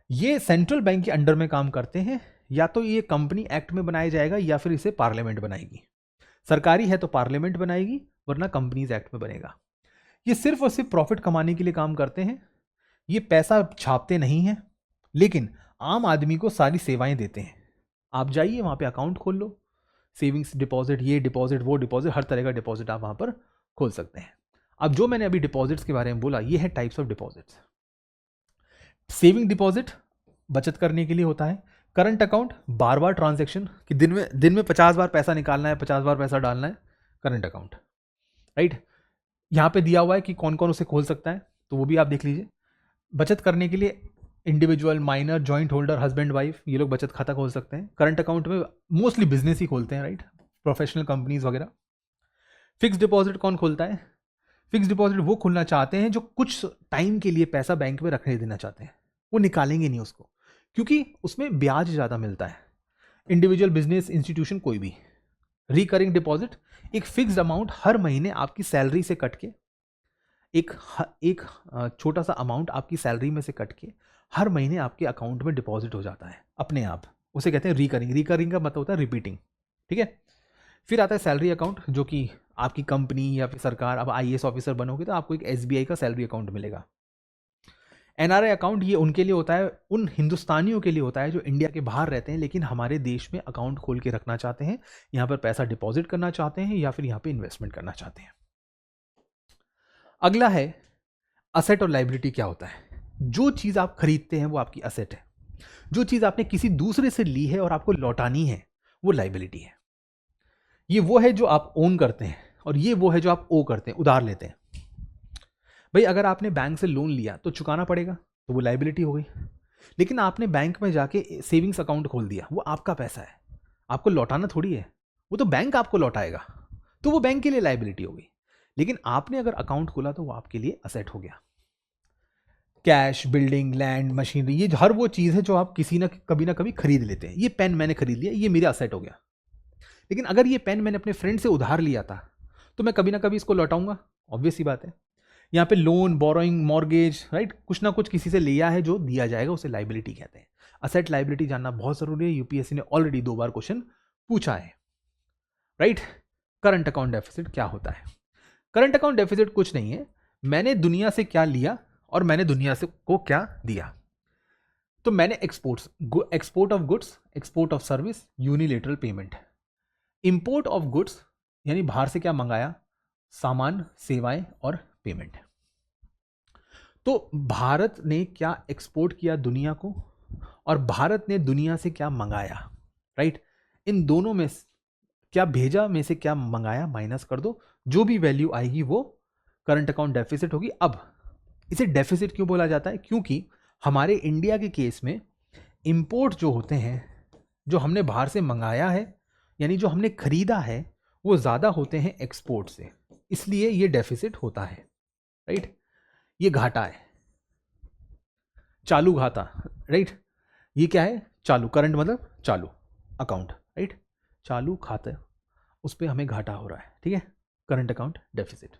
ये सेंट्रल बैंक के अंडर में काम करते हैं। या तो ये कंपनी एक्ट में बनाया जाएगा या फिर इसे पार्लियामेंट बनाएगी। सरकारी है तो पार्लियामेंट बनाएगी, वरना कंपनीज एक्ट में बनेगा। ये सिर्फ और सिर्फ प्रॉफिट कमाने के लिए काम करते हैं। ये पैसा छापते नहीं हैं, लेकिन आम आदमी को सारी सेवाएं देते हैं। आप जाइए वहाँ पे अकाउंट खोल लो, सेविंग्स डिपॉजिट, ये डिपॉजिट, वो डिपॉजिट, हर तरह का डिपॉजिट आप वहाँ पर खोल सकते हैं। अब जो मैंने अभी डिपॉजिट्स के बारे में बोला, ये है types of deposits. Saving deposit बचत करने के लिए होता है। करंट अकाउंट बार बार ट्रांजैक्शन, कि दिन में 50 बार पैसा निकालना है, 50 बार पैसा डालना है, करंट अकाउंट, राइट? यहाँ पे दिया हुआ है कि कौन कौन उसे खोल सकता है, तो वो भी आप देख लीजिए। बचत करने के लिए individual, minor, joint holder, husband wife, ये लोग बचत खाता खोल सकते हैं। करंट अकाउंट में मोस्टली बिजनेस ही खोलते हैं, राइट? प्रोफेशनल कंपनीज वगैरह। फिक्स डिपॉजिट कौन खोलता है? फिक्स डिपॉजिट वो खोलना चाहते हैं जो कुछ टाइम के लिए पैसा बैंक में रखने देना चाहते हैं, वो निकालेंगे नहीं उसको, क्योंकि उसमें ब्याज ज़्यादा मिलता है। इंडिविजुअल, बिजनेस, इंस्टीट्यूशन, कोई भी। रिकरिंग डिपॉजिट, एक फिक्स्ड अमाउंट हर महीने आपकी सैलरी से कट के, एक छोटा सा अमाउंट आपकी सैलरी में से कट के हर महीने आपके अकाउंट में डिपॉजिट हो जाता है अपने आप, उसे कहते हैं रिकरिंग। रिकरिंग का मतलब होता है रिपीटिंग, ठीक है? फिर आता है सैलरी अकाउंट, जो कि आपकी कंपनी या फिर सरकार, अब आईएएस ऑफिसर बनोगे तो आपको एक एसबीआई का सैलरी अकाउंट मिलेगा। एनआरआई अकाउंट, ये उनके लिए होता है, उन हिंदुस्तानियों के लिए होता है जो इंडिया के बाहर रहते हैं लेकिन हमारे देश में अकाउंट खोल के रखना चाहते हैं, यहाँ पर पैसा डिपॉजिट करना चाहते हैं या फिर यहाँ पे इन्वेस्टमेंट करना चाहते हैं। अगला है असेट और लाइबिलिटी। क्या होता है? जो चीज़ आप खरीदते हैं वो आपकी असेट है, जो चीज़ आपने किसी दूसरे से ली है और आपको लौटानी है वो लाइबिलिटी है। ये वो है जो आप ओन करते हैं और ये वो है जो आप ओ करते हैं, उधार लेते हैं। भाई अगर आपने बैंक से लोन लिया तो चुकाना पड़ेगा, तो वो लाइबिलिटी हो गई। लेकिन आपने बैंक में जाके सेविंग्स अकाउंट खोल दिया, वो आपका पैसा है, आपको लौटाना थोड़ी है, वो तो बैंक आपको लौटाएगा, तो वो बैंक के लिए लाइबिलिटी हो गई। लेकिन आपने अगर अकाउंट खोला तो वो आपके लिए असेट हो गया। कैश, बिल्डिंग, लैंड, मशीनरी, ये हर वो चीज़ है जो आप किसी ना कभी खरीद लेते हैं। ये पेन मैंने खरीद लिया, ये मेरा असेट हो गया। लेकिन अगर ये पेन मैंने अपने फ्रेंड से उधार लिया था तो मैं कभी ना कभी इसको लौटाऊंगा, ऑब्वियस सी बात है। यहाँ पे लोन, बोरोइंग, मॉर्गेज, राइट, कुछ ना कुछ किसी से लिया है जो दिया जाएगा, उसे लाइबिलिटी कहते हैं। असेट लाइबिलिटी जानना बहुत जरूरी है, यूपीएससी ने ऑलरेडी 2 बार क्वेश्चन पूछा है, राइट? करंट अकाउंट डेफिसिट क्या होता है? करंट अकाउंट डेफिसिट कुछ नहीं है, मैंने दुनिया से क्या लिया और मैंने दुनिया से को क्या दिया। तो मैंने export of goods, export of service, unilateral payment. Import of goods यानी बाहर से क्या मंगाया, सामान, सेवाएं और पेमेंट। तो भारत ने क्या एक्सपोर्ट किया दुनिया को और भारत ने दुनिया से क्या मंगाया, राइट? इन दोनों में क्या भेजा, में से क्या मंगाया, माइनस कर दो, जो भी वैल्यू आएगी वो करंट अकाउंट डेफिसिट होगी। अब इसे डेफिसिट क्यों बोला जाता है? क्योंकि हमारे इंडिया के केस में इंपोर्ट जो होते हैं, जो हमने बाहर से मंगाया है यानी जो हमने खरीदा है, वो ज़्यादा होते हैं एक्सपोर्ट से, इसलिए ये डेफिसिट होता है, राइट? ये घाटा है, चालू घाटा, राइट? ये क्या है? चालू, करंट मतलब चालू अकाउंट, राइट? चालू खाता, उस पर हमें घाटा हो रहा है, ठीक है? Current account deficit.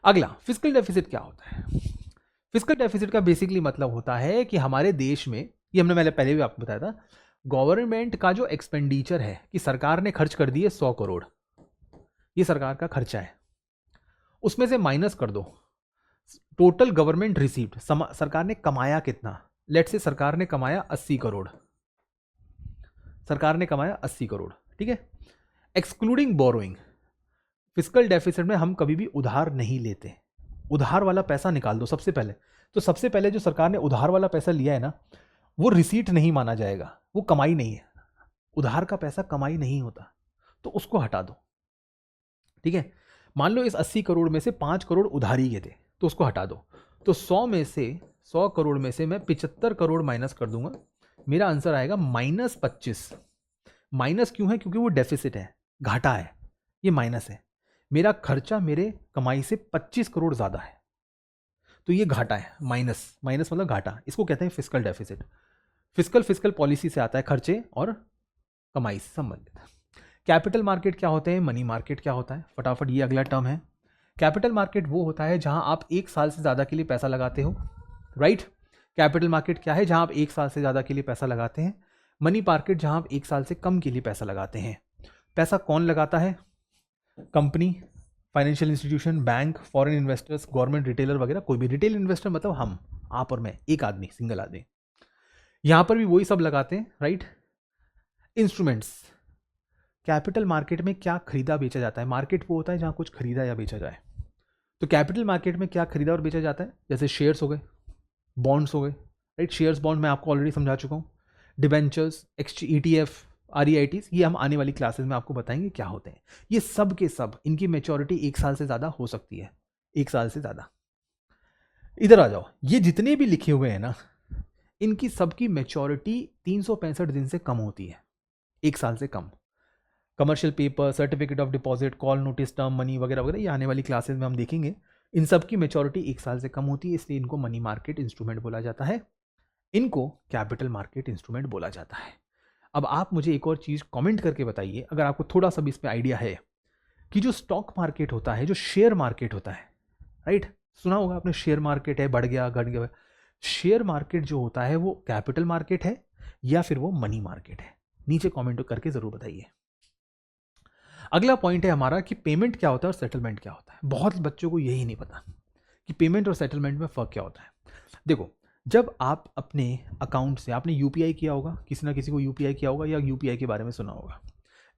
अगला फिस्कल डेफिसिट क्या होता है? फिस्कल डेफिसिट का बेसिकली मतलब होता है कि हमारे देश में, ये हमने पहले भी आपको बताया था, गवर्नमेंट का जो एक्सपेंडिचर है कि सरकार ने खर्च कर दिए 100 करोड़, ये सरकार का खर्चा है, उसमें से माइनस कर दो टोटल गवर्नमेंट रिसीव्ड, सरकार ने कमाया कितना, लेट से सरकार ने कमाया 80 करोड़, सरकार ने कमाया 80 करोड़, ठीक है। एक्सक्लूडिंग बोरोइंग, फिस्कल डेफिसिट में हम कभी भी उधार नहीं लेते, उधार वाला पैसा निकाल दो सबसे पहले। तो सबसे पहले जो सरकार ने उधार वाला पैसा लिया है ना, वो रिसीट नहीं माना जाएगा, वो कमाई नहीं है, उधार का पैसा कमाई नहीं होता, तो उसको हटा दो, ठीक है। मान लो इस 80 करोड़ में से 5 करोड़ उधारी के थे, तो उसको हटा दो। तो 100 करोड़ में से मैं 75 करोड़ माइनस कर दूंगा, मेरा आंसर आएगा -25। माइनस क्यों है? क्योंकि वो डेफिसिट है, घाटा है, ये माइनस है। मेरा खर्चा मेरे कमाई से 25 करोड़ ज़्यादा है, तो ये घाटा है, माइनस, माइनस मतलब घाटा, इसको कहते हैं फिस्कल डेफिसिट। फिस्कल पॉलिसी से आता है, खर्चे और कमाई से संबंधित। कैपिटल मार्केट क्या होते हैं, मनी मार्केट क्या होता है, फटाफट ये अगला टर्म है। कैपिटल मार्केट वो होता है जहां आप 1 साल से ज़्यादा के लिए पैसा लगाते हो, राइट। कैपिटल मार्केट क्या है? जहां आप 1 साल से ज़्यादा के लिए पैसा लगाते हैं। मनी मार्केट जहां आप 1 साल से कम के लिए पैसा लगाते हैं। पैसा कौन लगाता है? Company, financial institution, bank, foreign investors, government, retailer वगैरह। कोई भी रिटेल इन्वेस्टर मतलब हम, आप और मैं, एक आदमी, सिंगल आदमी, यहां पर भी वही सब लगाते हैं, राइट। इंस्ट्रूमेंट्स, कैपिटल मार्केट में क्या खरीदा बेचा जाता है? मार्केट वो होता है जहां कुछ खरीदा या बेचा जाए। तो कैपिटल मार्केट में क्या खरीदा और बेचा जाता है? जैसे शेयर्स हो गए, बॉन्ड्स हो गए, राइट। शेयर्स बॉन्ड मैं आपको ऑलरेडी समझा चुका हूँ। डिबेंचर्स, ETF, REITs, ये हम आने वाली क्लासेस में आपको बताएंगे क्या होते हैं। ये सब के सब, इनकी मेच्योरिटी 1 साल से ज़्यादा हो सकती है, 1 साल से ज़्यादा। इधर आ जाओ, ये जितने भी लिखे हुए हैं ना, इनकी सबकी मेच्योरिटी 365 दिन से कम होती है, 1 साल से कम। Commercial paper, certificate of deposit, call notice, term money वगैरह वगैरह, ये आने वाली क्लासेस में हम देखेंगे। इन सब की मेच्योरिटी 1 साल से कम होती है, इसलिए इनको मनी मार्केट इंस्ट्रूमेंट बोला जाता है, इनको कैपिटल मार्केट इंस्ट्रूमेंट बोला जाता है। अब आप मुझे एक और चीज़ कमेंट करके बताइए, अगर आपको थोड़ा सा भी इस पर आइडिया है, कि जो स्टॉक मार्केट होता है, जो शेयर मार्केट होता है, राइट, सुना होगा आपने, शेयर मार्केट है, बढ़ गया घट गया। शेयर मार्केट जो होता है वो कैपिटल मार्केट है या फिर वो मनी मार्केट है? नीचे कमेंट करके जरूर बताइए। अगला पॉइंट है हमारा कि पेमेंट क्या होता है और सेटलमेंट क्या होता है। बहुत बच्चों को यही नहीं पता कि पेमेंट और सेटलमेंट में फ़र्क क्या होता है। देखो, जब आप अपने अकाउंट से, आपने यूपीआई किया होगा, किसी ना किसी को यूपीआई किया होगा या यूपीआई के बारे में सुना होगा।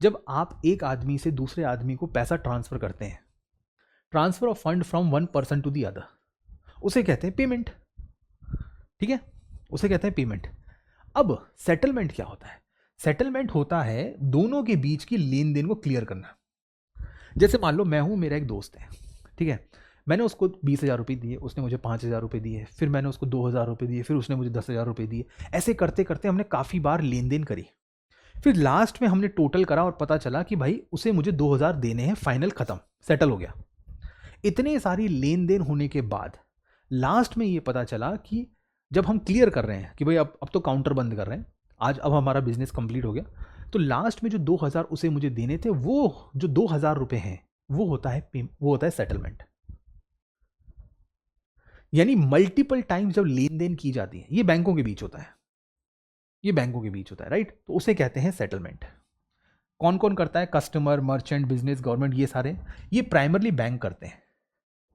जब आप एक आदमी से दूसरे आदमी को पैसा ट्रांसफ़र करते हैं, transfer of fund from one person to the other, उसे कहते हैं पेमेंट, ठीक है, उसे कहते हैं पेमेंट। अब सेटलमेंट क्या होता है? सेटलमेंट होता है दोनों के बीच की लेन देन को क्लियर करना। जैसे मान लो मैं हूं, मेरा एक दोस्त है, ठीक है, मैंने उसको 20,000 रुपये दिए, उसने मुझे 5,000 रुपये दिए, फिर मैंने उसको 2,000 रुपये दिए, फिर उसने मुझे 10,000 रुपये दिए। ऐसे करते करते हमने काफ़ी बार लेन देन करी, फिर लास्ट में हमने टोटल करा और पता चला कि भाई उसे मुझे 2,000 देने हैं, फाइनल खत्म, सेटल हो गया। इतने सारी लेन देन होने के बाद लास्ट में ये पता चला कि जब हम क्लियर कर रहे हैं कि भाई अब तो काउंटर बंद कर रहे हैं, आज अब हमारा बिजनेस कंप्लीट हो गया, तो लास्ट में जो 2,000 उसे मुझे देने थे, वो जो 2,000 रुपये हैं, वो होता है सेटलमेंट। यानी मल्टीपल टाइम्स जब लेन देन की जाती है, ये बैंकों के बीच होता है, ये बैंकों के बीच होता है, राइट, तो उसे कहते हैं सेटलमेंट। कौन कौन करता है? कस्टमर, मर्चेंट, बिजनेस, गवर्नमेंट, ये सारे, ये प्राइमरली बैंक करते हैं।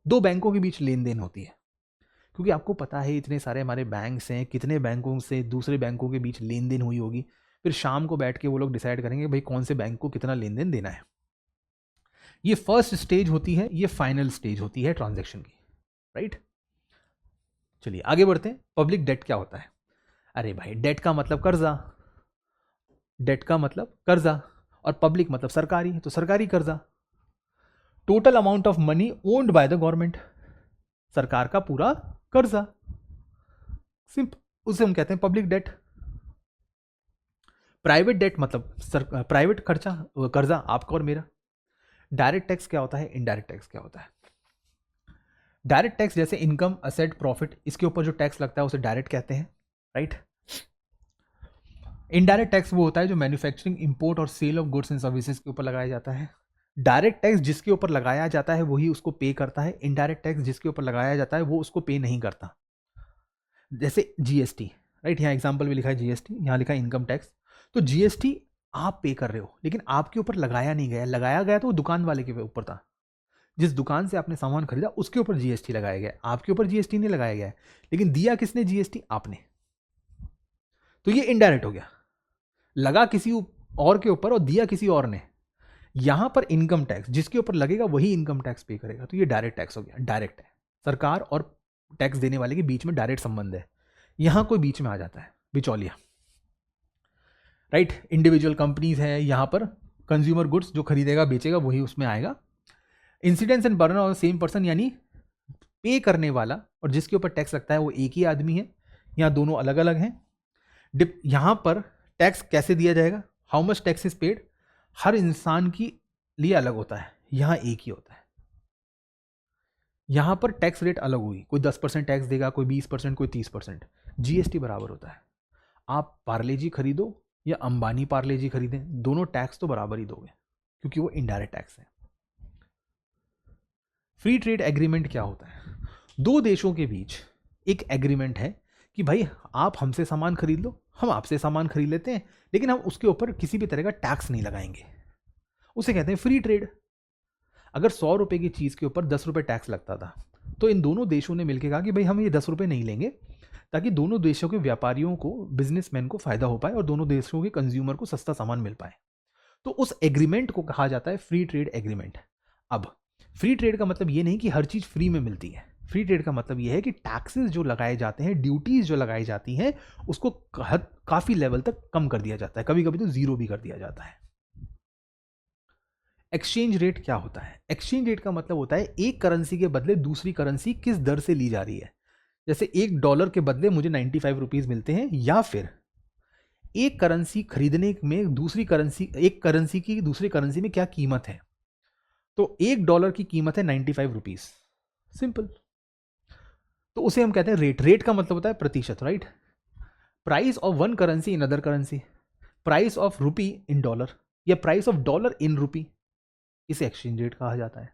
दो बैंकों के बीच लेन देन होती है, क्योंकि आपको पता है इतने सारे हमारे बैंक्स हैं, कितने बैंकों से दूसरे बैंकों के बीच लेन देन हुई होगी, फिर शाम को बैठ के वो लोग डिसाइड करेंगे भाई कौन से बैंक को कितना लेन देन देना है। ये फर्स्ट स्टेज होती है, ये फाइनल स्टेज होती है ट्रांजैक्शन की, राइट। चलिए आगे बढ़ते हैं। पब्लिक डेट क्या होता है? अरे भाई, डेट का मतलब कर्जा, डेट का मतलब कर्जा, और पब्लिक मतलब सरकारी, तो सरकारी कर्जा। Total amount of money owned by the government, सरकार का पूरा कर्जा, सिंपल, उसे हम कहते हैं पब्लिक डेट। प्राइवेट डेट मतलब प्राइवेट खर्चा, कर्जा आपका और मेरा। डायरेक्ट टैक्स क्या होता है? इनडायरेक्ट टैक्स क्या होता है? डायरेक्ट टैक्स जैसे इनकम, असेट, प्रॉफिट, इसके ऊपर जो टैक्स लगता है उसे डायरेक्ट कहते हैं, राइट। इनडायरेक्ट टैक्स वो होता है जो मैन्युफैक्चरिंग, इंपोर्ट और sale of goods and services के ऊपर लगाया जाता है। डायरेक्ट टैक्स जिसके ऊपर लगाया जाता है वही उसको पे करता है, इनडायरेक्ट टैक्स जिसके ऊपर लगाया जाता है वो उसको पे नहीं करता। जैसे जीएसटी, राइट, यहाँ एग्जाम्पल में लिखा है जीएसटी, यहाँ लिखा है इनकम टैक्स। तो जीएसटी आप पे कर रहे हो लेकिन आपके ऊपर लगाया नहीं गया, लगाया गया तो वो दुकान वाले के ऊपर था, जिस दुकान से आपने सामान खरीदा उसके ऊपर जीएसटी लगाया गया, आपके ऊपर जीएसटी नहीं लगाया गया है। लेकिन दिया किसने जीएसटी? आपने। तो ये इनडायरेक्ट हो गया, लगा किसी और के ऊपर और दिया किसी और ने। यहां पर इनकम टैक्स जिसके ऊपर लगेगा वही इनकम टैक्स पे करेगा, तो ये डायरेक्ट टैक्स हो गया। डायरेक्ट है, सरकार और टैक्स देने वाले के बीच में डायरेक्ट संबंध है। यहां कोई बीच में आ जाता है बिचौलिया, राइट। इंडिविजुअल कंपनीज है, यहां पर कंज्यूमर गुड्स जो खरीदेगा बेचेगा वही उसमें आएगा। Incidence and burden on same person, यानी पे करने वाला और जिसके ऊपर टैक्स लगता है वो एक ही आदमी है, यहाँ दोनों अलग अलग हैं। यहां पर टैक्स कैसे दिया जाएगा, how much tax is paid, हर इंसान की लिए अलग होता है, यहां एक ही होता है। यहां पर टैक्स रेट अलग हुई, कोई 10% टैक्स देगा, कोई 20%, कोई 30%। जीएसटी बराबर होता है। आप पार्ले जी खरीदो या अंबानी पार्ले जी खरीदें, दोनों टैक्स तो बराबर ही दोगे क्योंकि वो इनडायरेक्ट टैक्स है। फ्री ट्रेड एग्रीमेंट क्या होता है? दो देशों के बीच एक एग्रीमेंट है कि भाई आप हमसे सामान खरीद लो, हम आपसे सामान खरीद लेते हैं, लेकिन हम उसके ऊपर किसी भी तरह का टैक्स नहीं लगाएंगे। उसे कहते हैं फ्री ट्रेड। अगर 100 रुपए की चीज़ के ऊपर 10 रुपए टैक्स लगता था तो इन दोनों देशों ने मिलकर कहा कि भाई हम ये 10 रुपए नहीं लेंगे, ताकि दोनों देशों के व्यापारियों को, बिजनेसमैन को फायदा हो पाए और दोनों देशों के कंज्यूमर को सस्ता सामान मिल पाए। तो उस एग्रीमेंट को कहा जाता है फ्री ट्रेड एग्रीमेंट। अब फ्री ट्रेड का मतलब ये नहीं कि हर चीज़ फ्री में मिलती है। फ्री ट्रेड का मतलब ये है कि टैक्सेस जो लगाए जाते हैं, ड्यूटीज जो लगाई जाती हैं, उसको काफ़ी लेवल तक कम कर दिया जाता है, कभी कभी तो जीरो भी कर दिया जाता है। एक्सचेंज रेट क्या होता है? एक्सचेंज रेट का मतलब होता है एक करेंसी के बदले दूसरी करेंसी किस दर से ली जा रही है। जैसे $1 के बदले मुझे 95 रुपीज़ मिलते हैं, या फिर एक करेंसी खरीदने में दूसरी करेंसी, एक करेंसी की दूसरी करेंसी में क्या कीमत है। तो $1 की कीमत है 95 रुपीज़, सिंपल। तो उसे हम कहते हैं रेट। रेट का मतलब होता है प्रतिशत, right. Price of one currency in other currency, price of rupee in dollar, या प्राइस ऑफ डॉलर इन रुपी, इसे एक्सचेंज रेट कहा जाता है।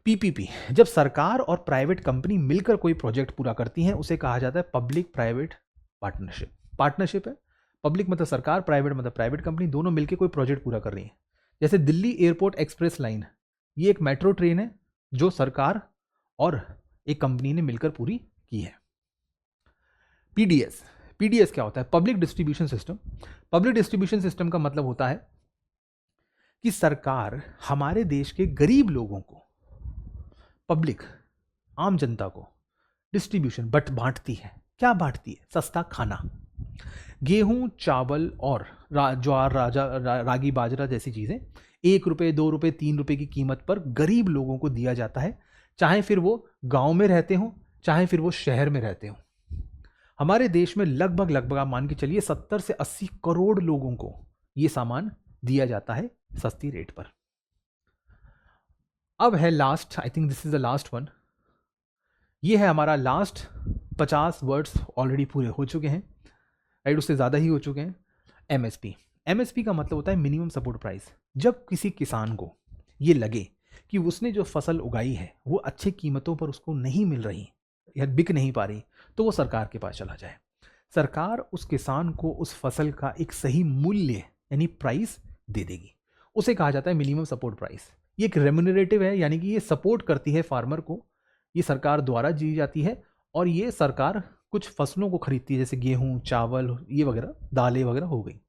पीपीपी, जब सरकार और प्राइवेट कंपनी मिलकर कोई प्रोजेक्ट पूरा करती हैं उसे कहा जाता है पब्लिक प्राइवेट पार्टनरशिप। पार्टनरशिप है, पब्लिक मतलब सरकार, प्राइवेट मतलब प्राइवेट कंपनी, दोनों मिलकर कोई प्रोजेक्ट पूरा कर रही है। जैसे दिल्ली एयरपोर्ट एक्सप्रेस लाइन, ये एक मेट्रो ट्रेन है जो सरकार और एक कंपनी ने मिलकर पूरी की है। पीडीएस, पीडीएस क्या होता है? Public distribution system. Public distribution system का मतलब होता है कि सरकार हमारे देश के गरीब लोगों को, पब्लिक, आम जनता को डिस्ट्रीब्यूशन बांटती है। क्या बांटती है? सस्ता खाना, गेहूं, चावल और ज्वार, रागी, बाजरा जैसी चीज़ें 1 रुपये, 2 रुपये, 3 रुपये की कीमत पर गरीब लोगों को दिया जाता है, चाहे फिर वो गांव में रहते हों, चाहे फिर वो शहर में रहते हों। हमारे देश में लगभग आप मान के चलिए 70 से 80 करोड़ लोगों को ये सामान दिया जाता है सस्ती रेट पर। अब है last, I think this is the last one. ये है हमारा लास्ट 50 वर्ड्स ऑलरेडी पूरे हो चुके हैं, राइट, उससे ज़्यादा ही हो चुके हैं। एमएसपी। एमएसपी का मतलब होता है मिनिमम सपोर्ट प्राइस। जब किसी किसान को ये लगे कि उसने जो फसल उगाई है वो अच्छी कीमतों पर उसको नहीं मिल रही या बिक नहीं पा रही, तो वो सरकार के पास चला जाए। सरकार उस किसान को उस फसल का एक सही मूल्य यानी प्राइस दे देगी, उसे कहा जाता है मिनिमम सपोर्ट प्राइस। ये एक रेम्यूनरेटिव है, यानी कि ये सपोर्ट करती है फार्मर को, ये सरकार द्वारा दी जाती है, और ये सरकार कुछ फसलों को खरीदती है, जैसे गेहूं, चावल, ये वगैरह, दालें वगैरह हो गई।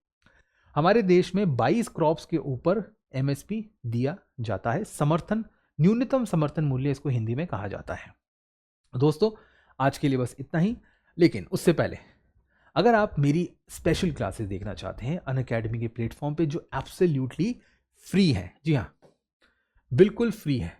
हमारे देश में 22 क्रॉप्स के ऊपर एमएसपी दिया जाता है। समर्थन, न्यूनतम समर्थन मूल्य इसको हिंदी में कहा जाता है। दोस्तों आज के लिए बस इतना ही, लेकिन उससे पहले अगर आप मेरी स्पेशल क्लासेस देखना चाहते हैं अनअकैडमी के प्लेटफॉर्म पे, जो एब्सोल्युटली फ्री है, जी हाँ बिल्कुल फ्री है,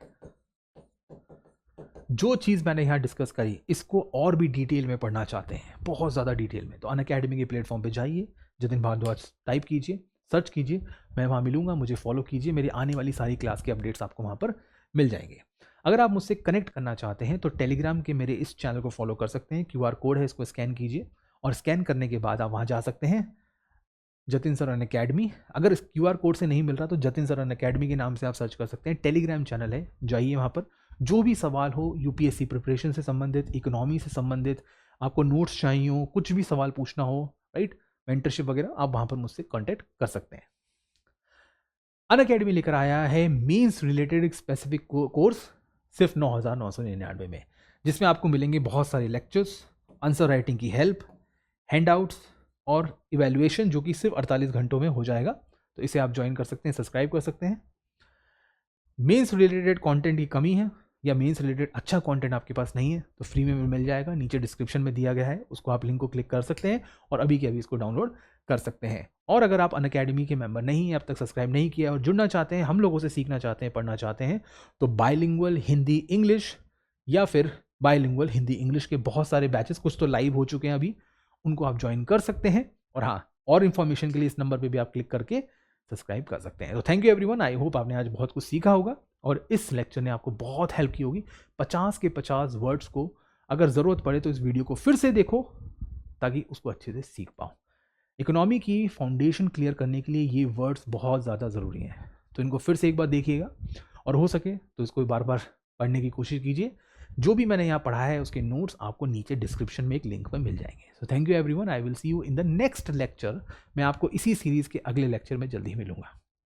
जो चीज़ मैंने यहाँ डिस्कस करी इसको और भी डिटेल में पढ़ना चाहते हैं, बहुत ज़्यादा डिटेल में, तो अनअकैडमी के प्लेटफॉर्म पे जाइए, जतिन भारद्वाज टाइप कीजिए, सर्च कीजिए, मैं वहाँ मिलूंगा, मुझे फॉलो कीजिए, मेरी आने वाली सारी क्लास के अपडेट्स आपको वहाँ पर मिल जाएंगे। अगर आप मुझसे कनेक्ट करना चाहते हैं तो टेलीग्राम के मेरे इस चैनल को फॉलो कर सकते हैं, QR कोड है, इसको स्कैन कीजिए, और स्कैन करने के बाद आप वहाँ जा सकते हैं जतिन सर अन अकेडमी। अगर इस QR कोड से नहीं मिल रहा तो जतिन सर अन अकेडमी के नाम से आप सर्च कर सकते हैं। टेलीग्राम चैनल है, जाइए वहाँ पर, जो भी सवाल हो UPSC प्रिपरेशन से संबंधित, इकोनॉमी से संबंधित, आपको नोट्स चाहिए हो, कुछ भी सवाल पूछना हो, राइट, मेंटरशिप वगैरह, आप वहाँ पर मुझसे कॉन्टैक्ट कर सकते हैं। अन अकेडमी लेकर आया है मेंस रिलेटेड एक स्पेसिफिक कोर्स सिर्फ 9,999 में, जिसमें आपको मिलेंगे बहुत सारे लेक्चर्स, आंसर राइटिंग की हेल्प, हैंडआउट्स और इवैल्यूएशन, जो कि सिर्फ 48 घंटों में हो जाएगा। तो इसे आप ज्वाइन कर सकते हैं, सब्सक्राइब कर सकते हैं। मेंस रिलेटेड कंटेंट की कमी है या मेंस रिलेटेड अच्छा कंटेंट आपके पास नहीं है तो फ्री में मिल जाएगा, नीचे डिस्क्रिप्शन में दिया गया है, उसको आप लिंक को क्लिक कर सकते हैं और अभी के अभी इसको डाउनलोड कर सकते हैं। और अगर आप अनअकैडमी के मेंबर नहीं हैं, अब तक सब्सक्राइब नहीं किया और जुड़ना चाहते हैं, हम लोगों से सीखना चाहते हैं, पढ़ना चाहते हैं, तो बाइलिंगुअल हिंदी इंग्लिश या फिर बाइलिंगुअल हिंदी इंग्लिश के बहुत सारे बैचेस, कुछ तो लाइव हो चुके हैं अभी, उनको आप ज्वाइन कर सकते हैं। और हाँ, और इन्फॉर्मेशन के लिए इस नंबर पर भी आप क्लिक करके सब्सक्राइब कर सकते हैं। तो thank you everyone, I hope आपने आज बहुत कुछ सीखा होगा और इस लेक्चर ने आपको बहुत हेल्प की होगी। 50 के 50 वर्ड्स को अगर ज़रूरत पड़े तो इस वीडियो को फिर से देखो ताकि उसको अच्छे से सीख पाओ। इकोनॉमी की फाउंडेशन क्लियर करने के लिए ये वर्ड्स बहुत ज़्यादा ज़रूरी हैं, तो इनको फिर से एक बार देखिएगा और हो सके तो इसको बार बार पढ़ने की कोशिश कीजिए। जो भी मैंने यहाँ पढ़ा है उसके नोट्स आपको नीचे डिस्क्रिप्शन में एक लिंक पर मिल जाएंगे। So thank you everyone, I will see you in the next lecture. मैं आपको इसी सीरीज़ के अगले लेक्चर में जल्दी ही मिलूंगा।